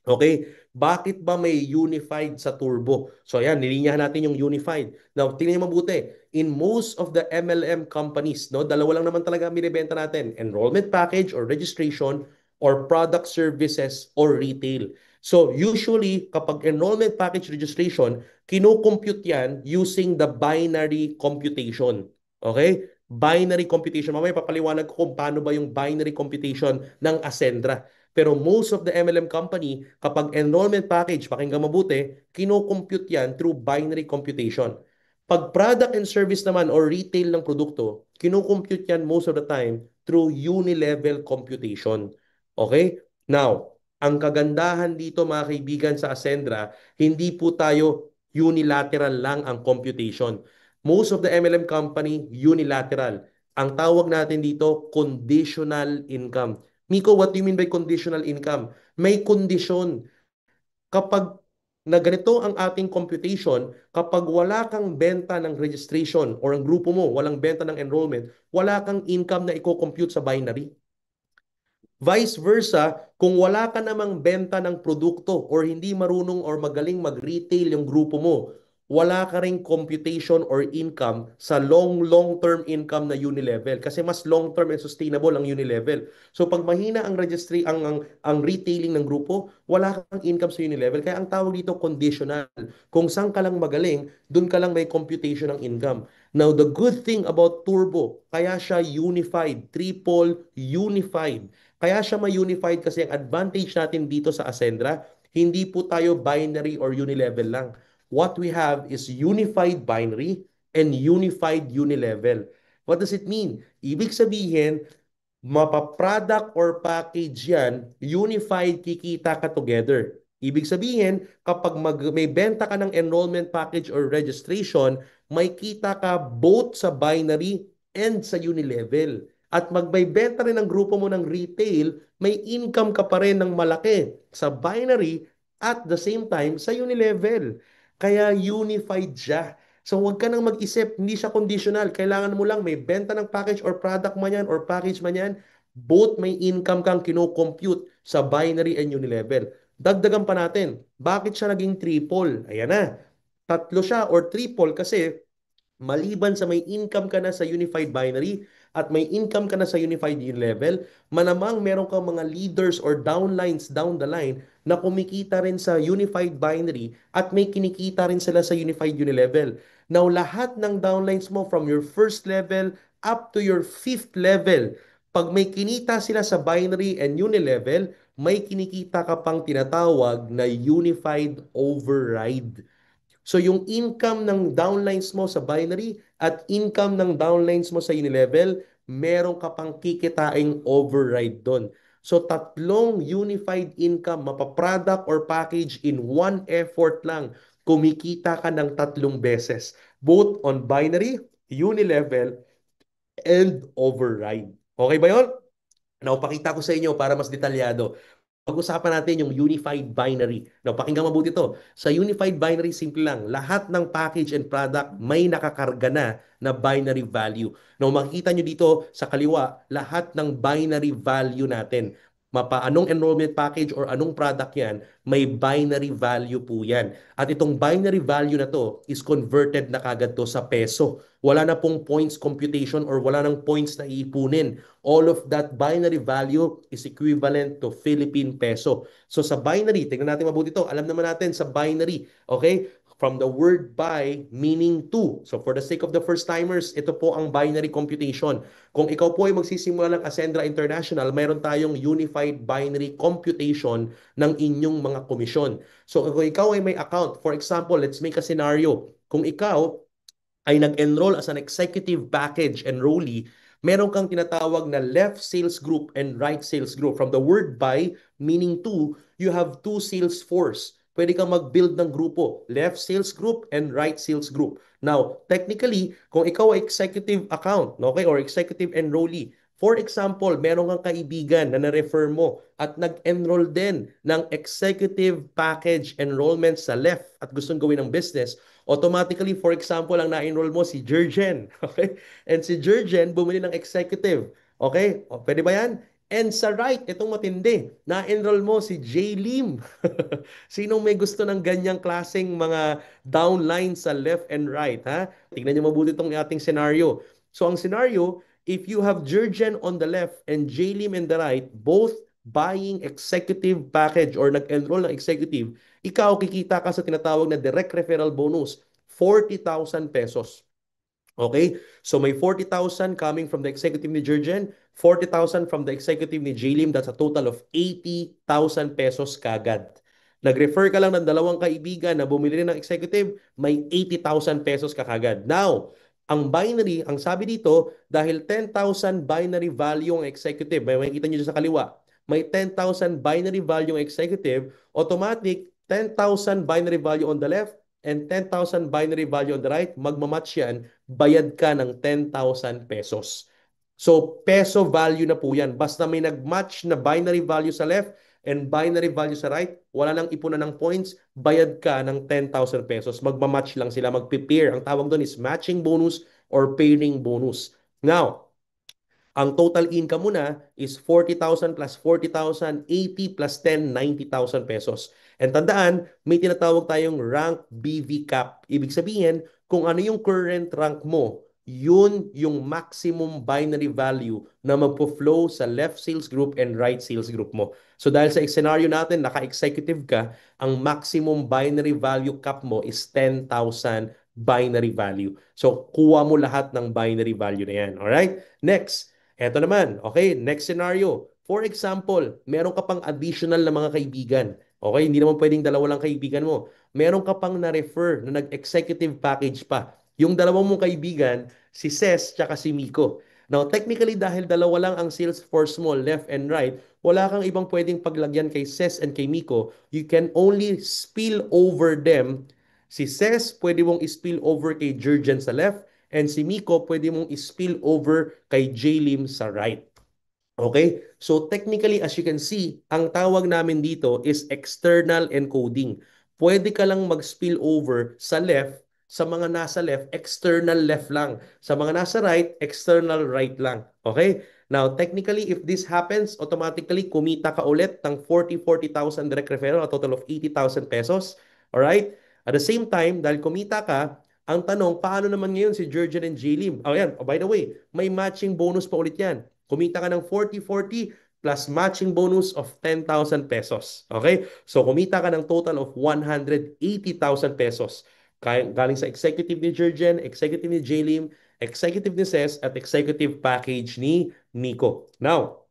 Okay? Bakit ba may unified sa turbo? So ayan, nilinyahan natin yung unified. Now, tingnan niyo mabuti. In most of the MLM companies, no, dalawa lang naman talaga ang binibenta natin. Enrollment package or registration or product services or retail. So usually, kapag enrollment package registration, kinocompute yan using the binary computation. Okay? Binary computation. Mamaya papaliwanag ko kung paano ba yung binary computation ng Ascendra. Pero most of the MLM company, kapag enrollment package, pakinggan mabuti, kino-compute yan through binary computation. Pag product and service naman or retail ng produkto, kino-compute yan most of the time through unilevel computation. Okay? Now, ang kagandahan dito mga kaibigan sa Ascendra, hindi po tayo unilateral lang ang computation. Most of the MLM company, unilateral. Ang tawag natin dito, conditional income. Miko, what do you mean by conditional income? May kondisyon. Kapag na ganito ang ating computation, kapag wala kang benta ng registration or ang grupo mo, walang benta ng enrollment, wala kang income na i-compute sa binary. Vice versa, kung wala ka namang benta ng produkto or hindi marunong or magaling mag-retail yung grupo mo, wala ka ring computation or income sa long-term income na unilevel kasi mas long-term and sustainable ang unilevel. So pag mahina ang registry ang retailing ng grupo, wala kang income sa unilevel. Kaya ang tawag dito conditional. Kung saan ka lang magaling, dun ka lang may computation ng income. Now the good thing about Turbo, kaya siya unified, triple unified. Kaya siya ma-unified kasi ang advantage natin dito sa Ascendra, hindi po tayo binary or unilevel lang. What we have is unified binary and unified unilevel. What does it mean? Ibig sabihin, mapa-product or package yan, unified kikita ka together. Ibig sabihin, kapag may benta ka ng enrollment package or registration, may kita ka both sa binary and sa unilevel. At magbebenta rin ang grupo mo ng retail, may income ka pa rin ng malaki sa binary at the same time sa unilevel. Kaya unified siya. So huwag ka nang mag-isip, hindi siya conditional. Kailangan mo lang may benta ng package or product man yan or package man yan, both may income kang kino-compute sa binary and unilevel. Dagdagan pa natin, bakit siya naging triple? Ayan na, tatlo siya or triple kasi maliban sa may income ka na sa unified binary at may income ka na sa unified level, malamang meron kang mga leaders or downlines down the line na kumikita rin sa unified binary at may kinikita rin sila sa unified unilevel. Now, lahat ng downlines mo from your first level up to your fifth level, pag may kinita sila sa binary and unilevel, may kinikita ka pang tinatawag na unified override. So yung income ng downlines mo sa binary at income ng downlines mo sa unilevel, meron ka pang kikitaing override doon. So tatlong unified income, mapa-product or package in one effort lang, kumikita ka ng tatlong beses. Both on binary, unilevel, and override. Okay ba yun? Now, pakita ko sa inyo para mas detalyado. Pag-usapan natin yung unified binary. Now, pakinggan mabuti to. Sa unified binary, simple lang. Lahat ng package and product may nakakarga na binary value. Now, makikita nyo dito sa kaliwa, lahat ng binary value natin. Mapa anong enrollment package or anong product yan, may binary value po yan. At itong binary value na to is converted na kagad to sa peso. Wala na pong points computation or wala nang points na iipunin. All of that binary value is equivalent to Philippine peso. So sa binary, tingnan natin mabuti ito. Alam naman natin sa binary, okay? From the word by meaning to. So for the sake of the first timers, ito po ang binary computation. Kung ikaw po ay magsisimula ng Ascendra International, mayroon tayong unified binary computation ng inyong mga komisyon. So kung ikaw ay may account, for example, let's make a scenario. Kung ikaw ay nag-enroll as an executive package enrollee, meron kang tinatawag na left sales group and right sales group. From the word by, meaning to, you have two sales force. Pwede kang mag-build ng grupo, left sales group and right sales group. Now, technically, kung ikaw ay executive account, okay, or executive enrollee, for example, meron kang kaibigan na na-refer mo at nag-enroll din ng executive package enrollment sa left at gustong gawin ng business, automatically, for example, ang na-enroll mo si Jurgen. Okay? And si Jurgen, bumili ng executive. Okay? O, pwede ba yan? And sa right, itong matindi, na-enroll mo si J. Lim. Sinong may gusto ng ganyang klaseng mga downline sa left and right, ha? Tingnan niyo mabuti itong ating scenario. So ang scenario, if you have Jurgen on the left and J. Lim in the right, both buying executive package or nag-enroll ng executive, ikaw kikita ka sa tinatawag na direct referral bonus, 40,000 pesos. Okay? So may 40,000 coming from the executive ni Jurgen, 40,000 from the executive ni Jlim. That's a total of 80,000 pesos kagad. Nag-refer ka lang ng dalawang kaibigan na bumili rin ng executive, may 80,000 pesos ka kagad. Now, ang binary, ang sabi dito, dahil 10,000 binary value ang executive, may makikita nyo dyan sa kaliwa, may 10,000 binary value ang executive, automatic 10,000 binary value on the left, and 10,000 binary value on the right, magmamatch yan, bayad ka ng 10,000 pesos. So, peso value na po yan. Basta may nag-match na binary value sa left and binary value sa right, wala nang ipunan ng points, bayad ka ng 10,000 pesos. Magmamatch lang sila, mag-pair. Ang tawag doon is matching bonus or pairing bonus. Now, ang total income mo na is 40,000 plus 40,000, 80 plus 10, 90,000 pesos. And tandaan, may tinatawag tayong rank BV cap. Ibig sabihin, kung ano yung current rank mo, yun yung maximum binary value na magpo-flow sa left sales group and right sales group mo. So dahil sa scenario natin, naka-executive ka, ang maximum binary value cap mo is 10,000 binary value. So kuha mo lahat ng binary value na yan. Alright? Next. Eto naman, okay, next scenario. For example, meron ka pang additional na mga kaibigan. Okay, hindi naman pwedeng dalawa lang kaibigan mo. Meron ka pang na-refer na nag-executive package pa. Yung dalawang mong kaibigan, si Ses tsaka si Miko. Now, technically, dahil dalawa lang ang sales force mo, left and right, wala kang ibang pwedeng paglagyan kay Ses and kay Miko. You can only spill over them. Si Ses, pwede mong spill over kay Jurgen sa left, and si Miko, pwede mong spill over kay Jalim sa right. Okay? So technically, as you can see, ang tawag namin dito is external encoding. Pwede ka lang mag-spill over sa left Sa mga nasa left, external left lang. Sa mga nasa right, external right lang. Okay? Now, technically, if this happens, automatically kumita ka ulit ng 40,000 direct referral, a total of 80,000 pesos. Alright? At the same time, dahil kumita ka, ang tanong, paano naman ngayon si Jurgen and Jlim? Oh, yan. Oh, by the way, may matching bonus pa ulit yan. Kumita ka ng 40-40 plus matching bonus of 10,000 pesos. Okay? So, kumita ka ng total of 180,000 pesos. Galing sa executive ni Jurgen, executive ni Jlim, executive ni Ses, at executive package ni Nico. Now,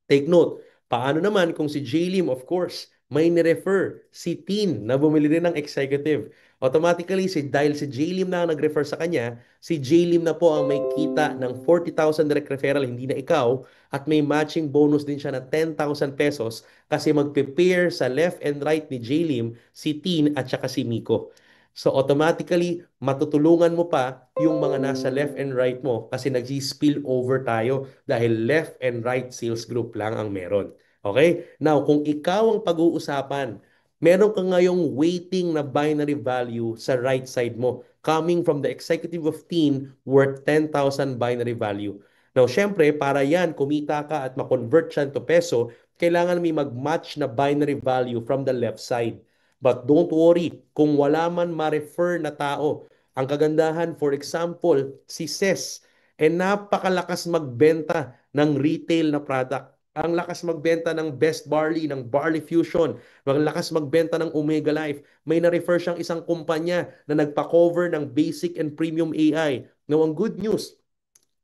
take note, paano naman kung si Jlim, of course, may ni-refer si Tin na bumili rin ng executive. Automatically, dahil si Jlim na ang nag-refer sa kanya, si Jlim na po ang may kita ng 40,000 direct referral, hindi na ikaw, at may matching bonus din siya na 10,000 pesos kasi magpe-pair sa left and right ni Jlim si Tin at saka si Miko. So automatically, matutulungan mo pa yung mga nasa left and right mo kasi nag-spill over tayo dahil left and right sales group lang ang meron. Okay? Now, kung ikaw ang pag-uusapan, meron ka ngayong waiting na binary value sa right side mo coming from the executive of teen worth 10,000 binary value. Now, syempre, para yan, kumita ka at ma-convert yan to peso, kailangan may mag-match na binary value from the left side. But don't worry, kung wala man ma-refer na tao, ang kagandahan, for example, si Ses, napakalakas magbenta ng retail na product. Ang lakas magbenta ng Best Barley, ng Barley Fusion. Ang lakas magbenta ng Omega Life. May na-refer siyang isang kumpanya na nagpa-cover ng basic and premium AI. Now, ang good news,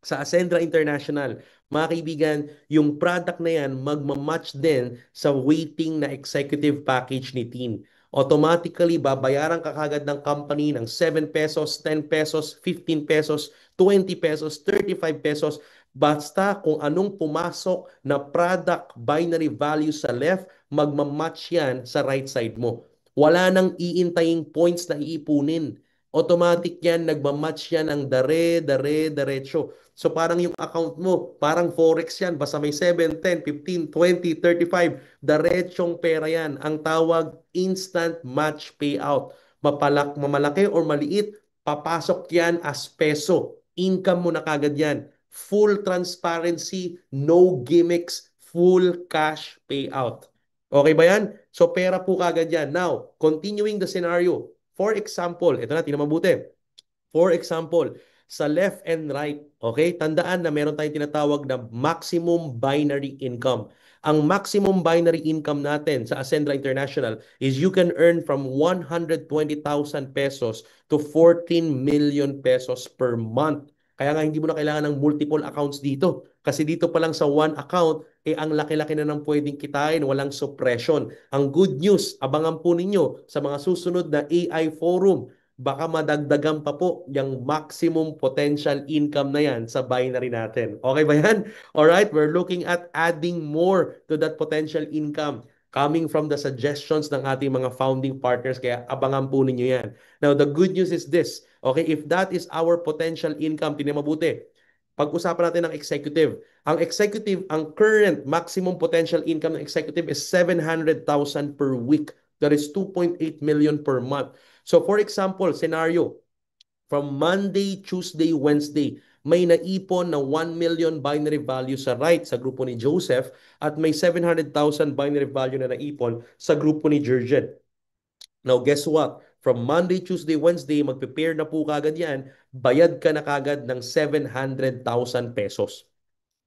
sa Ascendra International, mga kaibigan, yung product na yan magmamatch din sa waiting na executive package ni Teen. Automatically, babayaran ka kagad ng company ng 7 pesos, 10 pesos, 15 pesos, 20 pesos, 35 pesos. Basta kung anong pumasok na product binary value sa left, magmamatch yan sa right side mo. Wala nang iintaying points na iipunin. Automatic yan, nagmamatch yan ang diretso. So parang yung account mo, parang forex yan. Basta may 7, 10, 15, 20, 35. Diretsong pera yan. Ang tawag instant match payout. Mamalaki or maliit, papasok yan as peso. Income mo na kagad yan. Full transparency, no gimmicks, full cash payout. Okay ba yan? So pera po kagad yan. Now, continuing the scenario. For example, ito na, tingnan mabuti. For example, sa left and right, okay, tandaan na meron tayong tinatawag na maximum binary income. Ang maximum binary income natin sa Ascendra International is you can earn from 120,000 pesos to 14 million pesos per month. Kaya nga hindi mo na kailangan ng multiple accounts dito. Kasi dito pa lang sa one account, ang laki-laki na ng pwedeng kitain, walang suppression. Ang good news, abangan po ninyo sa mga susunod na AI forum, baka madagdagan pa po yung maximum potential income na yan sa binary natin. Okay ba yan? Alright, we're looking at adding more to that potential income coming from the suggestions ng ating mga founding partners. Kaya abangan po ninyo yan. Now, the good news is this. Okay, if that is our potential income, tinan mabuti. Pag-usapan natin ng executive. Ang executive, ang current maximum potential income ng executive is 700,000 per week. That is 2.8 million per month. So for example, scenario, from Monday, Tuesday, Wednesday, may naipon na 1 million binary value sa right sa grupo ni Joseph at may 700,000 binary value na naipon sa grupo ni Jurgen. Now, guess what? From Monday, Tuesday, Wednesday, magpe-pair na po kagad yan, bayad ka na kagad ng 700,000 pesos.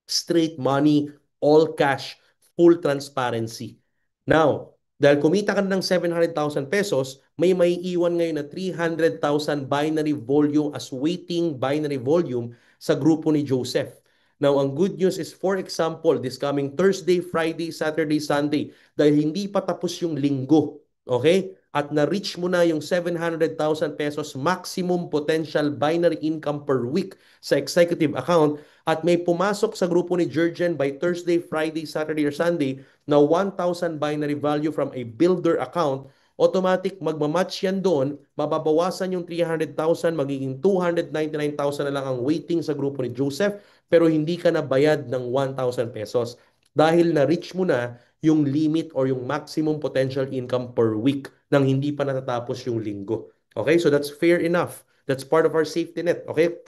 Straight money, all cash, full transparency. Now, dahil kumita ka ng 700,000 pesos, may iwan ngayon na 300,000 binary volume as waiting binary volume sa grupo ni Joseph. Now, ang good news is, for example, this coming Thursday, Friday, Saturday, Sunday, dahil hindi pa tapos yung linggo, okay? At na-reach mo na yung 700,000 pesos maximum potential binary income per week sa executive account at may pumasok sa grupo ni Jurgen by Thursday, Friday, Saturday, or Sunday na 1,000 binary value from a builder account, automatic magmamatch yan doon, mababawasan yung 300,000, magiging 299,000 na lang ang waiting sa grupo ni Joseph, pero hindi ka na bayad ng 1,000 pesos dahil na-reach mo na yung limit or yung maximum potential income per week nang hindi pa natatapos yung linggo. Okay, so that's fair enough. That's part of our safety net, okay?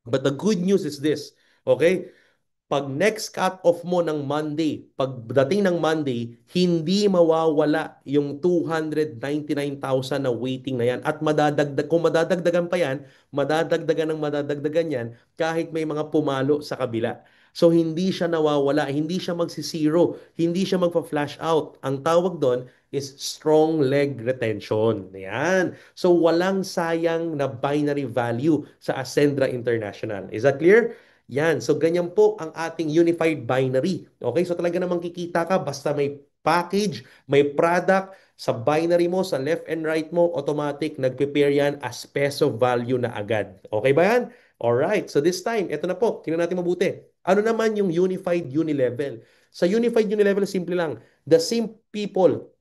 But the good news is this, okay? Pag next cut-off mo ng Monday, pagdating ng Monday, hindi mawawala yung 299,000 na waiting na yan. At madadagdag, kung madadagdagan pa yan, madadagdagan yan kahit may mga pumalo sa kabila. So hindi siya nawawala, hindi siya magsisiro, hindi siya magpa-flash out. Ang tawag doon is strong leg retention. Yan. So walang sayang na binary value sa Ascendra International. Is that clear? Yan. So, ganyan po ang ating unified binary. Okay? So, talaga namang kikita ka basta may package, may product, sa binary mo, sa left and right mo, automatic, nag-prepare yan as peso value na agad. Okay ba yan? Alright. So, this time, ito na po. Tingnan natin mabuti. Ano naman yung unified unilevel? Sa unified unilevel, simple lang. The same people,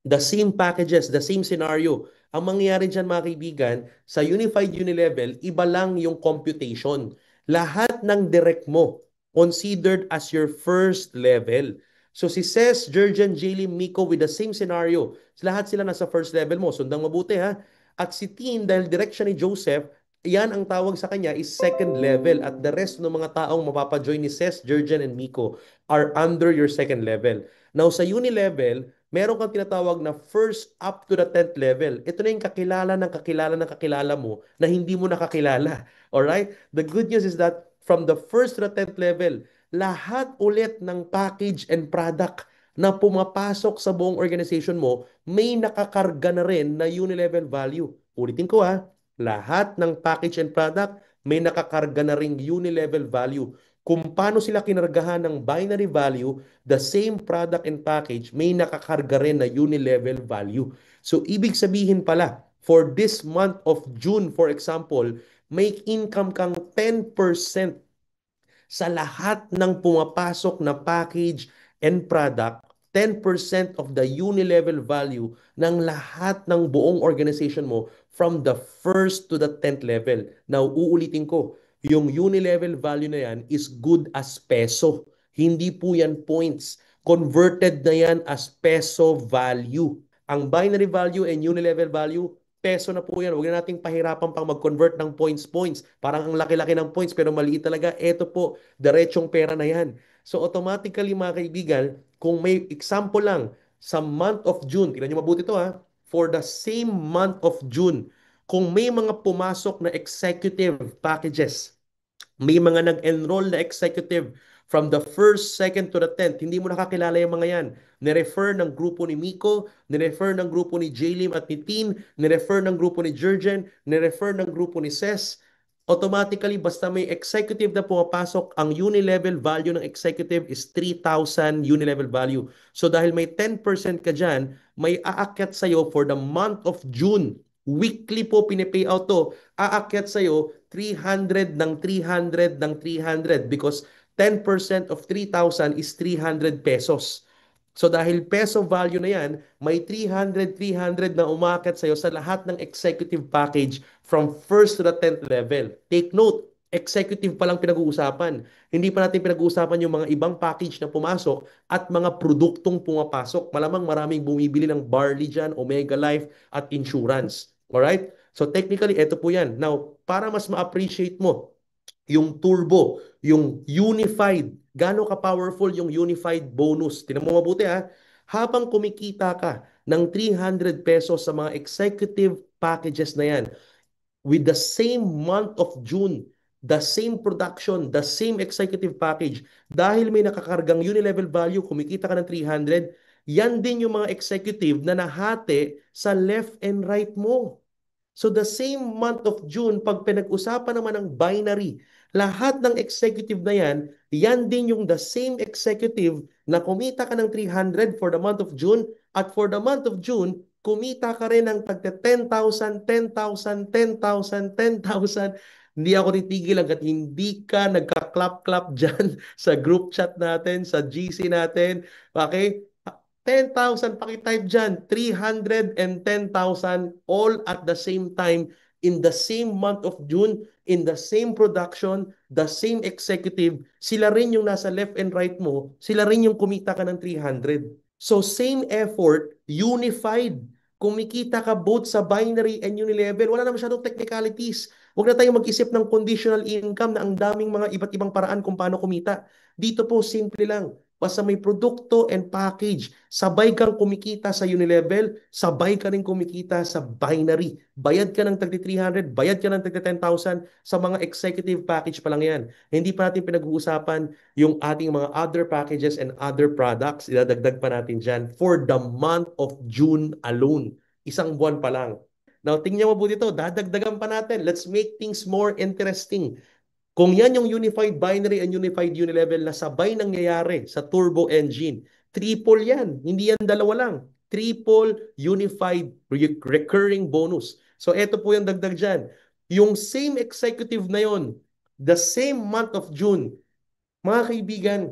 the same packages, the same scenario. Ang mangyayari dyan mga kaibigan, sa Unified Unilevel, iba lang yung computation. Lahat ng direct mo considered as your first level. So si Ces, Jurgen, Jaylee, Miko with the same scenario. Lahat sila nasa first level mo. Sundang mabuti ha. At si Tin, dahil direction ni Joseph, yan ang tawag sa kanya is second level. At the rest ng mga taong mapapajoin ni Ces, Jurgen, and Miko are under your second level. Now sa Unilevel, meron kang tinatawag na first up to the 10th level. Ito na yung kakilala ng kakilala ng kakilala mo na hindi mo nakakilala. Alright? The good news is that from the first to the 10th level, lahat ulit ng package and product na pumapasok sa buong organization mo, may nakakarga na rin na unilevel value. Ulitin ko ha, lahat ng package and product, may nakakarga na ring unilevel value. Kung paano sila kinargahan ng binary value, the same product and package may nakakarga rin na unilevel value. So, ibig sabihin pala, for this month of June, for example, may income kang 10% sa lahat ng pumapasok na package and product, 10% of the unilevel value ng lahat ng buong organization mo from the first to the 10th level. Now, uulitin ko, yung unilevel value na yan is good as peso. Hindi po yan points. Converted na yan as peso value. Ang binary value and unilevel value, peso na po yan. Huwag na nating pahirapan pang mag-convert ng points. Parang ang laki-laki ng points pero maliit talaga. Ito po, diretsong pera na yan. So automatically mga kaibigan, kung may example lang, sa month of June, tingnan nyo mabuti ito ha, for the same month of June, kung may mga pumasok na executive packages, may mga nag-enroll na executive from the first, second to the 10th. Hindi mo nakakilala yung mga yan. Nirefer ng grupo ni Miko, nirefer ng grupo ni Jaylim at ni Tin, nirefer ng grupo ni Jurgen, nirefer ng grupo ni Ses. Automatically, basta may executive na pumapasok, ang unilevel value ng executive is 3,000 unilevel value. So dahil may 10% ka dyan, may aakyat sa'yo for the month of June. Weekly po pinipay out to. Aakyat sa'yo 300 ng 300 ng 300 because 10% of 3,000 is 300 pesos. So dahil peso value na yan, may 300, 300 na umakyat sa'yo sa lahat ng executive package from first to the 10th level. Take note, executive pa lang pinag-uusapan. Hindi pa natin pinag-uusapan yung mga ibang package na pumasok at mga produktong pumapasok. Malamang maraming bumibili ng barley dyan, Omega Life at insurance. Alright? So technically, ito po yan. Now, para mas ma-appreciate mo yung turbo, yung unified, gaano ka-powerful yung unified bonus. Tingnan mo mabuti ha. Habang kumikita ka ng 300 pesos sa mga executive packages na yan, with the same month of June, the same production, the same executive package, dahil may nakakargang unilevel value, kumikita ka ng 300, yan din yung mga executive na nahati sa left and right mo. So the same month of June, pag pinag-usapan naman ng binary, lahat ng executive na yan, yan din yung the same executive na kumita ka ng 300 for the month of June at for the month of June, kumita ka rin ng tagta 10,000, 10,000, 10,000, 10,000. Hindi ako titigil hanggat hindi ka nagka-clap-clap dyan sa group chat natin, sa GC natin. Okay? 10,000 pakitype dyan, 310,000 all at the same time in the same month of June, in the same production, the same executive, sila rin yung nasa left and right mo, sila rin yung kumita ka ng 300. So same effort, unified. kumikita ka both sa binary and unilevel. Wala na masyadong technicalities. Huwag na tayong mag-isip ng conditional income na ang daming mga iba't ibang paraan kung paano kumita. Dito po, simple lang. Basta may produkto and package, sabay kang kumikita sa unilevel, sabay ka rin kumikita sa binary. Bayad ka ng tagti 300, bayad ka ng tagti 10,000 sa mga executive package pa lang yan. Hindi pa natin pinag-uusapan yung ating mga other packages and other products. Idadagdag pa natin dyan for the month of June alone. Isang buwan pa lang. Now, tingnan mo po dito, dadagdagan pa natin. Let's make things more interesting. Kung yan yung unified binary and unified unilevel na sabay nangyayari sa turbo engine, triple yan. Hindi yan dalawa lang. Triple unified recurring bonus. So eto po yung dagdag dyan. Yung same executive na yon, the same month of June, mga kaibigan,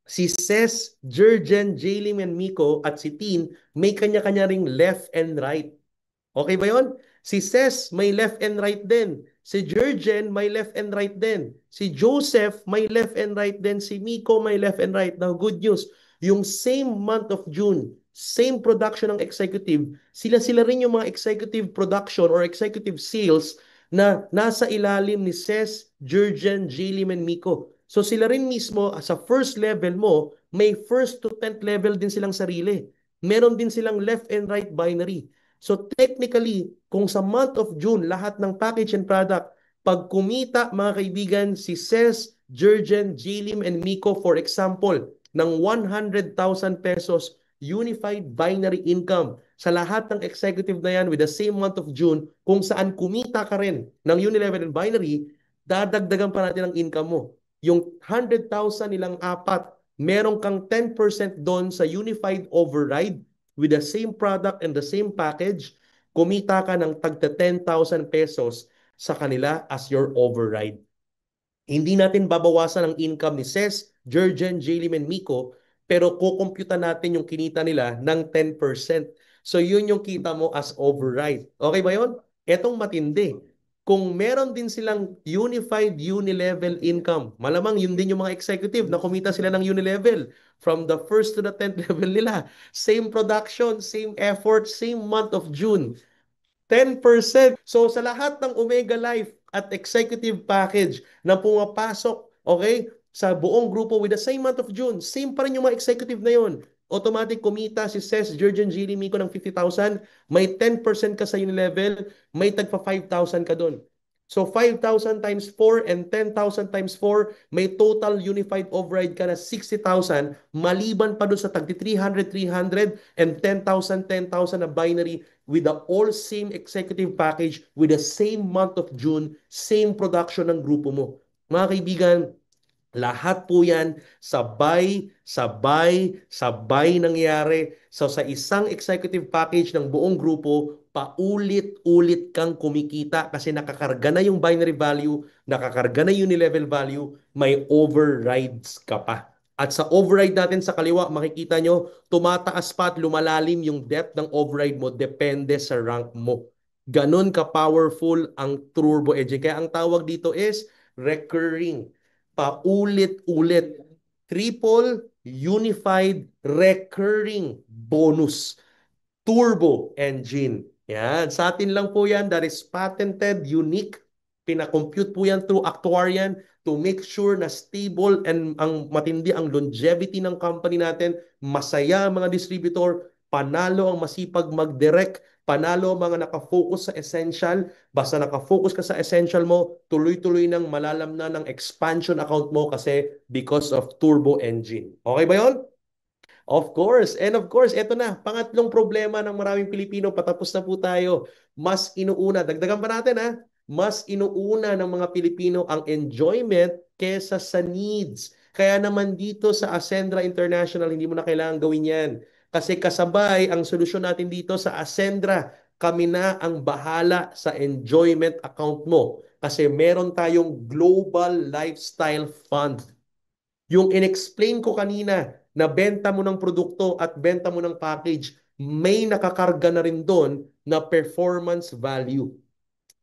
si Ces, Jurgen, Jaylin, and Miko at si Tin may kanya-kanya ring left and right. Okay ba yon? Si Ces may left and right din. Si Jurgen may left and right din. Si Joseph may left and right din. Si Miko may left and right. Now, good news. Yung same month of June, same production ng executive, sila-sila rin yung mga executive production or executive sales na nasa ilalim ni Ces, Jurgen, Jaylin, and Miko. So sila rin mismo, sa first level mo, may first to 10th level din silang sarili. Meron din silang left and right binary. So technically, kung sa month of June, lahat ng package and product, pag kumita mga kaibigan, si Ces, Jurgen, Jilim, and Miko, for example, ng 100,000 pesos unified binary income sa lahat ng executive na yan with the same month of June, kung saan kumita ka rin ng unilevel and binary, dadagdagan pa natin ang income mo. Yung 100,000 nilang apat, meron kang 10% doon sa unified override with the same product and the same package, kumita ka ng tagta 10,000 pesos sa kanila as your override. Hindi natin babawasan ang income ni Ces, Jurgen, Jaylin, and Miko, pero kukumputan natin yung kinita nila ng 10%. So yun yung kita mo as override. Okay ba yun? Etong matindi. Kung meron din silang unified unilevel income, malamang yun din yung mga executive na kumita sila ng unilevel from the first to the 10th level nila. Same production, same effort, same month of June. 10%. So sa lahat ng Omega Life at executive package na pumapasok, okay, sa buong grupo with the same month of June, same pa rin yung mga executive na yun. Automatic kumita si Ces, Jurgen, Gili, Miko ng 50,000, may 10% ka sa unilevel, may tagpa 5,000 ka doon. So 5,000 times 4 and 10,000 times 4, may total unified override ka na 60,000, maliban pa doon sa tagti 300, 300 and 10,000, 10,000 na binary with the all same executive package with the same month of June, same production ng grupo mo. Mga kaibigan, lahat po yan sabay, sabay, sabay nangyari. So sa isang executive package ng buong grupo, paulit-ulit kang kumikita kasi nakakarga na yung binary value, nakakarga na yung unilevel value, may overrides ka pa. At sa override natin sa kaliwa, makikita nyo, tumataas pa at lumalalim yung depth ng override mo depende sa rank mo. Ganon ka-powerful ang turbo engine. Kaya ang tawag dito is recurring, paulit-ulit, triple unified recurring bonus turbo engine. Yan, sa atin lang po yan. That is patented, unique. Pinakompute po yan through actuarian to make sure na stable and ang matindi ang longevity ng company natin. Masaya ang mga distributor, panalo ang masipag mag-direct, panalo ang mga nakafocus sa essential. Basta nakafocus ka sa essential mo, tuloy-tuloy nang malalam na ng expansion account mo kasi because of turbo engine. Okay ba yon? Of course. And of course, eto na, pangatlong problema ng maraming Pilipino, patapos na po tayo. Mas inuuna, dagdagan pa natin ha, mas inuuna ng mga Pilipino ang enjoyment kesa sa needs. Kaya naman dito sa Ascendra International, hindi mo na kailangan gawin yan. Kasi kasabay, ang solusyon natin dito sa Ascendra, kami na ang bahala sa enjoyment account mo. Kasi meron tayong Global Lifestyle Fund. Yung inexplain ko kanina na benta mo ng produkto at benta mo ng package, may nakakarga na rin doon na performance value.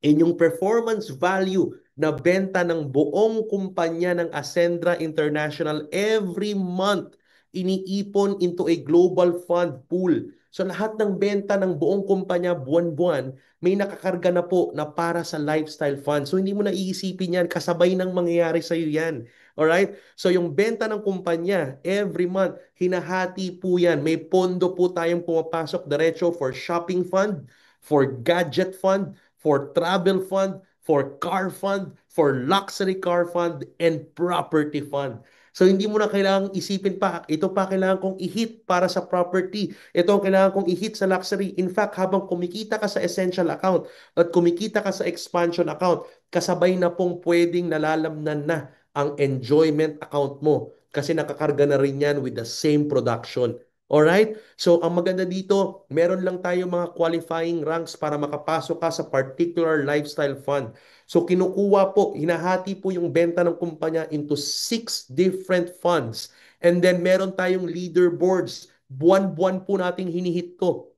Yung performance value na benta ng buong kumpanya ng Ascendra International every month, iniipon into a global fund pool. So lahat ng benta ng buong kumpanya buwan-buwan, may nakakarga na po na para sa lifestyle fund. So hindi mo na iisipin yan, kasabay ng mangyayari sa iyo yan. Alright? So yung benta ng kumpanya, every month, hinahati po yan. May pondo po tayong pumapasok diretso for shopping fund, for gadget fund, for travel fund, for car fund, for luxury car fund, and property fund. So hindi mo na kailangang isipin pa, ito pa kailangan kong i-hit para sa property. Ito ang kailangan kong i-hit sa luxury. In fact, habang kumikita ka sa essential account at kumikita ka sa expansion account, kasabay na pong pwedeng nalalamnan na ang enjoyment account mo kasi nakakarga na rin yan with the same production. Alright? So, ang maganda dito, meron lang tayo mga qualifying ranks para makapasok ka sa particular lifestyle fund. So, kinukuha po, hinahati po yung benta ng kumpanya into 6 different funds. And then, meron tayong leaderboards. Buwan-buwan po nating hinihit to.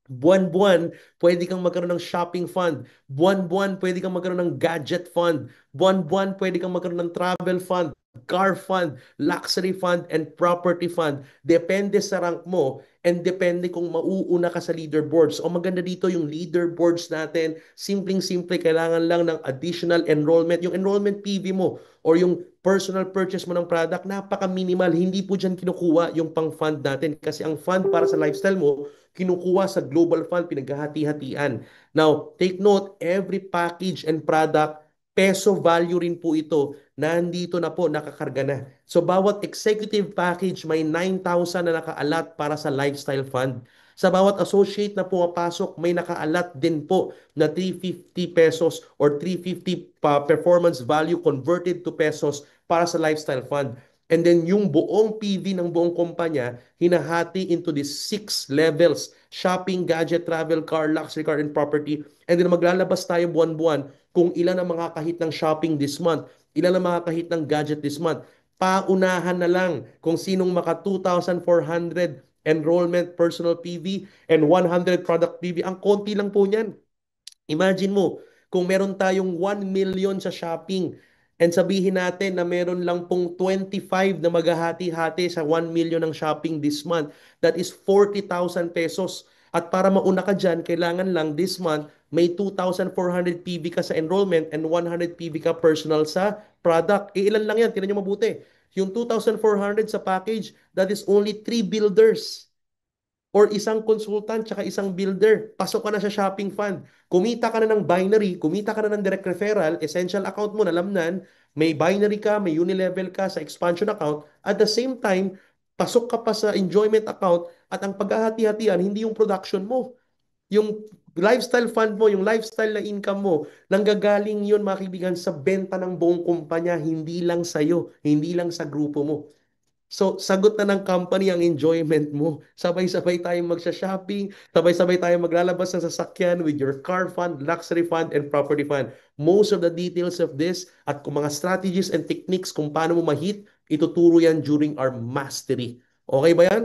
Buwan-buwan, pwede kang magkaroon ng shopping fund. Buwan-buwan, pwede kang magkaroon ng gadget fund. Buwan-buwan, pwede kang magkaroon ng travel fund, car fund, luxury fund, and property fund. Depende sa rank mo and depende kung mauuna ka sa leaderboards. O maganda dito yung leaderboards natin, simpleng-simple, kailangan lang ng additional enrollment. Yung enrollment PV mo or yung personal purchase mo ng product, napaka-minimal. Hindi po dyan kinukuha yung pang-fund natin kasi ang fund para sa lifestyle mo, kinukuha sa global fund, pinaghahati-hatian. Now, take note, every package and product, peso value rin po ito, nandito na po, nakakarga na. So, bawat executive package may 9,000 na nakaalat para sa lifestyle fund. Sa bawat associate na pumapasok, may nakaalat din po na 350 pesos or 350 performance value converted to pesos para sa lifestyle fund. And then yung buong PV ng buong kumpanya, hinahati into these 6 levels. Shopping, gadget, travel, car, luxury car, and property. And then maglalabas tayo buwan-buwan kung ilan ang makakahit ng shopping this month, ilan ang makakahit ng gadget this month. Paunahan na lang kung sinong maka 2,400 enrollment personal PV and 100 product PV. Ang konti lang po niyan. Imagine mo, kung meron tayong 1 million sa shopping and sabihin natin na meron lang pong 25 na maghahati-hati sa 1 million ng shopping this month, that is 40,000 pesos. At para mauna ka dyan, kailangan lang this month may 2,400 PV ka sa enrollment and 100 PV ka personal sa product. Ilan lang yan? Tingnan nyo mabuti. Yung 2,400 sa package, that is only 3 builders or isang consultant tsaka isang builder. Pasok ka na sa shopping fund. Kumita ka na ng binary, kumita ka na ng direct referral, essential account mo, nalamnan, may binary ka, may unilevel ka sa expansion account. At the same time, pasok ka pa sa enjoyment account at ang paghahati-hatian, hindi yung production mo. Yung lifestyle fund mo, yung lifestyle na income mo, nanggagaling yun, mga kaibigan, sa benta ng buong kumpanya, hindi lang sa'yo, hindi lang sa grupo mo. So, sagot na ng company ang enjoyment mo. Sabay-sabay tayong magsha-shopping, sabay-sabay tayong maglalabas ng sasakyan with your car fund, luxury fund, and property fund. Most of the details of this at kung mga strategies and techniques kung paano mo mahit, ituturo yan during our mastery. Okay ba yan?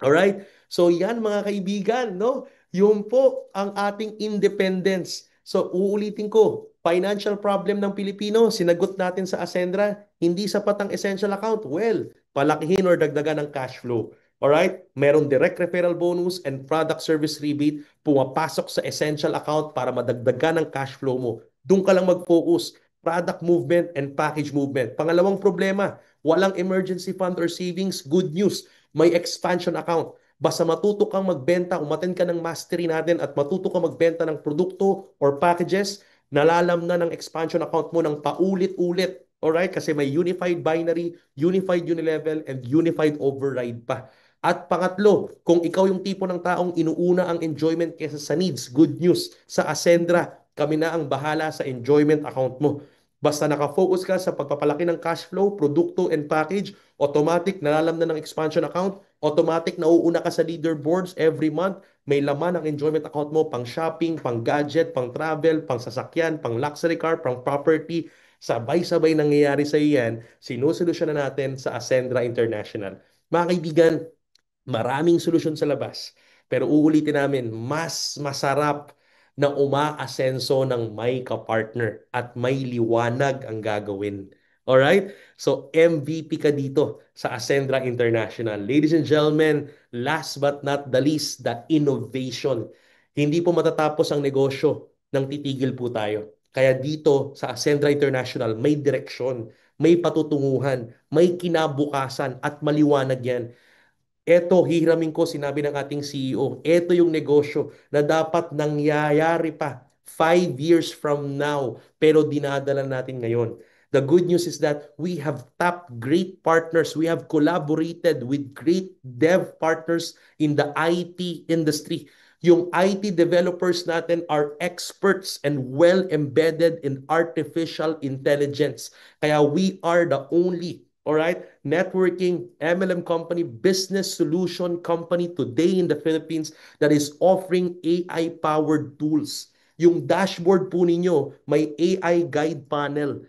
Alright? So yan mga kaibigan, no? Yun po ang ating independence. So uulitin ko, financial problem ng Pilipino, sinagot natin sa Ascendra, hindi sapat ang essential account. Well, palakihin or dagdagan ng cash flow. Alright? Meron direct referral bonus and product service rebate pumapasok sa essential account para madagdagan ng cash flow mo. Doon ka lang mag-focus. Product movement and package movement. Pangalawang problema, walang emergency fund or savings. Good news, may expansion account. Basta matuto kang magbenta, umattend ka ng mastery natin at matuto kang magbenta ng produkto or packages, nalalam na ng expansion account mo ng paulit-ulit. Alright? Kasi may unified binary, unified unilevel, and unified override pa. At pangatlo, kung ikaw yung tipo ng taong inuuna ang enjoyment kaysa sa needs, good news, sa Ascendra, kami na ang bahala sa enjoyment account mo. Basta nakafocus ka sa pagpapalaki ng cash flow, produkto, and package, automatic nalalam na ng expansion account, automatic nauuna ka sa leaderboards every month, may laman ang enjoyment account mo, pang shopping, pang gadget, pang travel, pang sasakyan, pang luxury car, pang property, sabay-sabay nangyayari sa iyan, sinusolusyon na natin sa Ascendra International. Mga kaibigan, maraming solusyon sa labas. Pero uulitin namin, mas masarap na umaasenso ng may kapartner at may liwanag ang gagawin. Alright? So MVP ka dito sa Ascendra International. Ladies and gentlemen, last but not the least, the innovation. Hindi po matatapos ang negosyo nang titigil po tayo. Kaya dito sa Ascendra International, may direksyon, may patutunguhan, may kinabukasan at maliwanag yan. Eto, hihiramin ko, sinabi ng ating CEO, eto yung negosyo na dapat nangyayari pa 5 years from now, pero dinadala natin ngayon. The good news is that we have tapped great partners. We have collaborated with great dev partners in the IT industry. Yung IT developers natin are experts and well embedded in artificial intelligence. Kaya we are the only, all right, networking MLM company, business solution company today in the Philippines that is offering AI-powered tools. Yung dashboard po ninyo, may AI guide panel.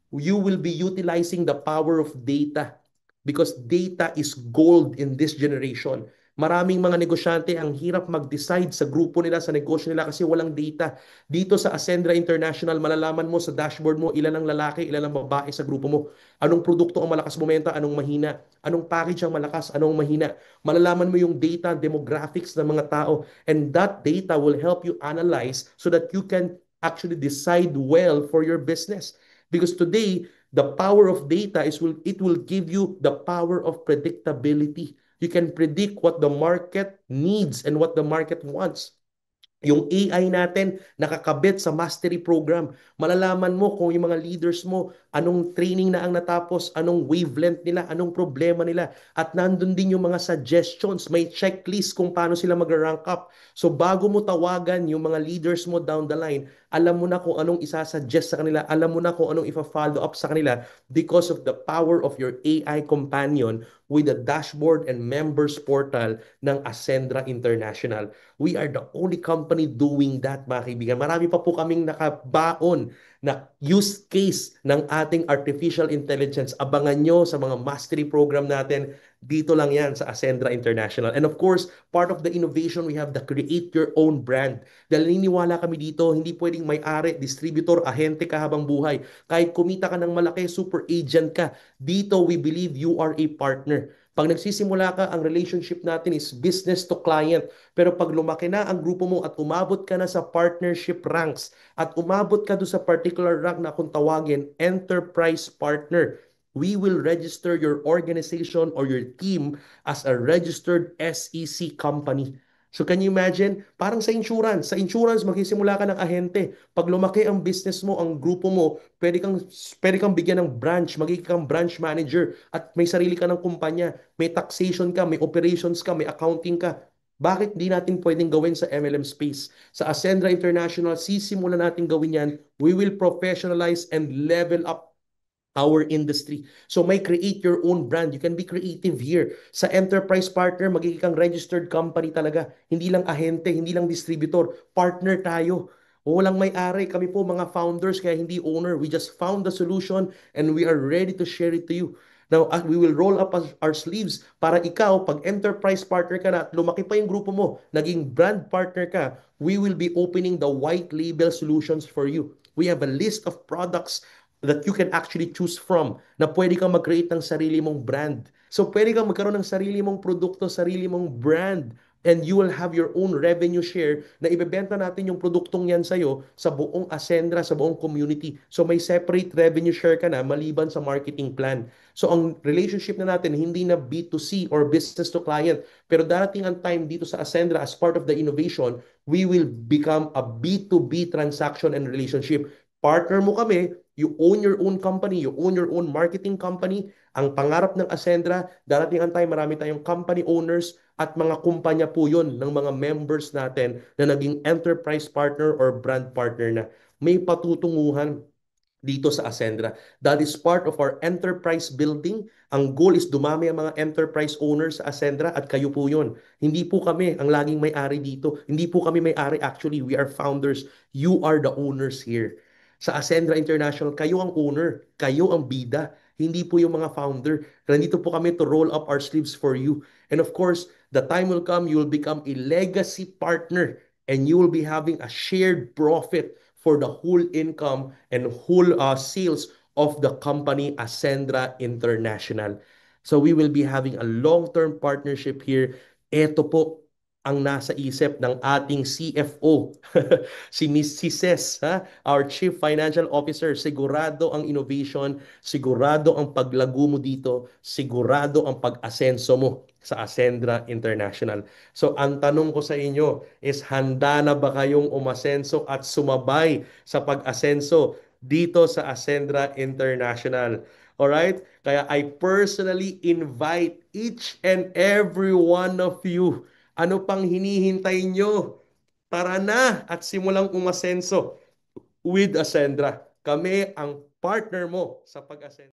You will be utilizing the power of data because data is gold in this generation. Maraming mga negosyante ang hirap mag-decide sa grupo nila, sa negosyo nila kasi walang data. Dito sa Ascendra International, malalaman mo sa dashboard mo ilan ang lalaki, ilan ang babae sa grupo mo. Anong produkto ang malakas bumenta, anong mahina. Anong package ang malakas, anong mahina. Malalaman mo yung data, demographics ng mga tao. And that data will help you analyze so that you can actually decide well for your business. Because today, the power of data is it will give you the power of predictability. You can predict what the market needs and what the market wants. Yung AI natin nakakabit sa mastery program. Malalaman mo kung yung mga leaders mo, anong training na ang natapos, anong wavelength nila, anong problema nila. At nandun din yung mga suggestions, may checklist kung paano sila mag-rank up. So bago mo tawagan yung mga leaders mo down the line, alam mo na kung anong isasuggest sa kanila, alam mo na kung anong ifa-follow up sa kanila because of the power of your AI companion with the dashboard and members portal ng Ascendra International. We are the only company doing that, mga kaibigan. Marami pa po kaming nakabaon na use case ng ating artificial intelligence. Abangan nyo sa mga mastery program natin. Dito lang yan sa Ascendra International. And of course, part of the innovation, we have the create your own brand. Dahil naniniwala kami dito, hindi pwedeng may-ari, distributor, ahente ka habang buhay. Kahit kumita ka ng malaki, super agent ka. Dito, we believe you are a partner. Pag nagsisimula ka, ang relationship natin is business to client. Pero pag lumaki na ang grupo mo at umabot ka na sa partnership ranks at umabot ka doon sa particular rank na kung tawagin, enterprise partner, we will register your organization or your team as a registered SEC company. So can you imagine? Parang sa insurance. Sa insurance, magsisimula ka ng ahente. Pag lumaki ang business mo, ang grupo mo, pwede kang bigyan ng branch, magiging kang branch manager, at may sarili ka ng kumpanya, may taxation ka, may operations ka, may accounting ka. Bakit di natin pwedeng gawin sa MLM space? Sa Ascendra International, sisimulan natin gawin yan. We will professionalize and level up our industry. So may create your own brand. You can be creative here. Sa enterprise partner, magiging kang registered company talaga. Hindi lang ahente, hindi lang distributor. Partner tayo. Walang may-ari. Kami po mga founders, kaya hindi owner. We just found the solution and we are ready to share it to you. Now, we will roll up our sleeves para ikaw, pag enterprise partner ka na at lumaki pa yung grupo mo, naging brand partner ka, we will be opening the white label solutions for you. We have a list of products that you can actually choose from na pwede kang mag-create ng sarili mong brand. So pwede kang magkaroon ng sarili mong produkto, sarili mong brand, and you will have your own revenue share na ibebenta natin yung produktong yan sa'yo sa buong Ascendra, sa buong community. So may separate revenue share ka na maliban sa marketing plan. So ang relationship na natin hindi na B2C or business to client, pero darating ang time dito sa Ascendra as part of the innovation, we will become a B2B transaction and relationship. Partner mo kami, you own your own company, you own your own marketing company. Ang pangarap ng Ascendra, darating ang time, marami tayong company owners at mga kumpanya po yun ng mga members natin na naging enterprise partner or brand partner na. May patutunguhan dito sa Ascendra. That is part of our enterprise building. Ang goal is dumami ang mga enterprise owners sa Ascendra at kayo po yun. Hindi po kami ang laging may-ari dito. Hindi po kami may-ari actually. We are founders. You are the owners here. Sa Ascendra International, kayo ang owner. Kayo ang bida. Hindi po yung mga founder. Nandito po kami to roll up our sleeves for you. And of course, the time will come, you will become a legacy partner and you will be having a shared profit for the whole income and whole sales of the company Ascendra International. So we will be having a long-term partnership here. Ito po ang nasa isip ng ating CFO, si Miss Cises, ha? Our Chief Financial Officer. Sigurado ang innovation, sigurado ang paglago mo dito, sigurado ang pag-asenso mo sa Ascendra International. So ang tanong ko sa inyo is handa na ba kayong umasenso at sumabay sa pag-asenso dito sa Ascendra International? Alright? Kaya I personally invite each and every one of you. Ano pang hinihintay nyo? Tara na at simulang umasenso with Ascendra. Kami ang partner mo sa pag-asenso.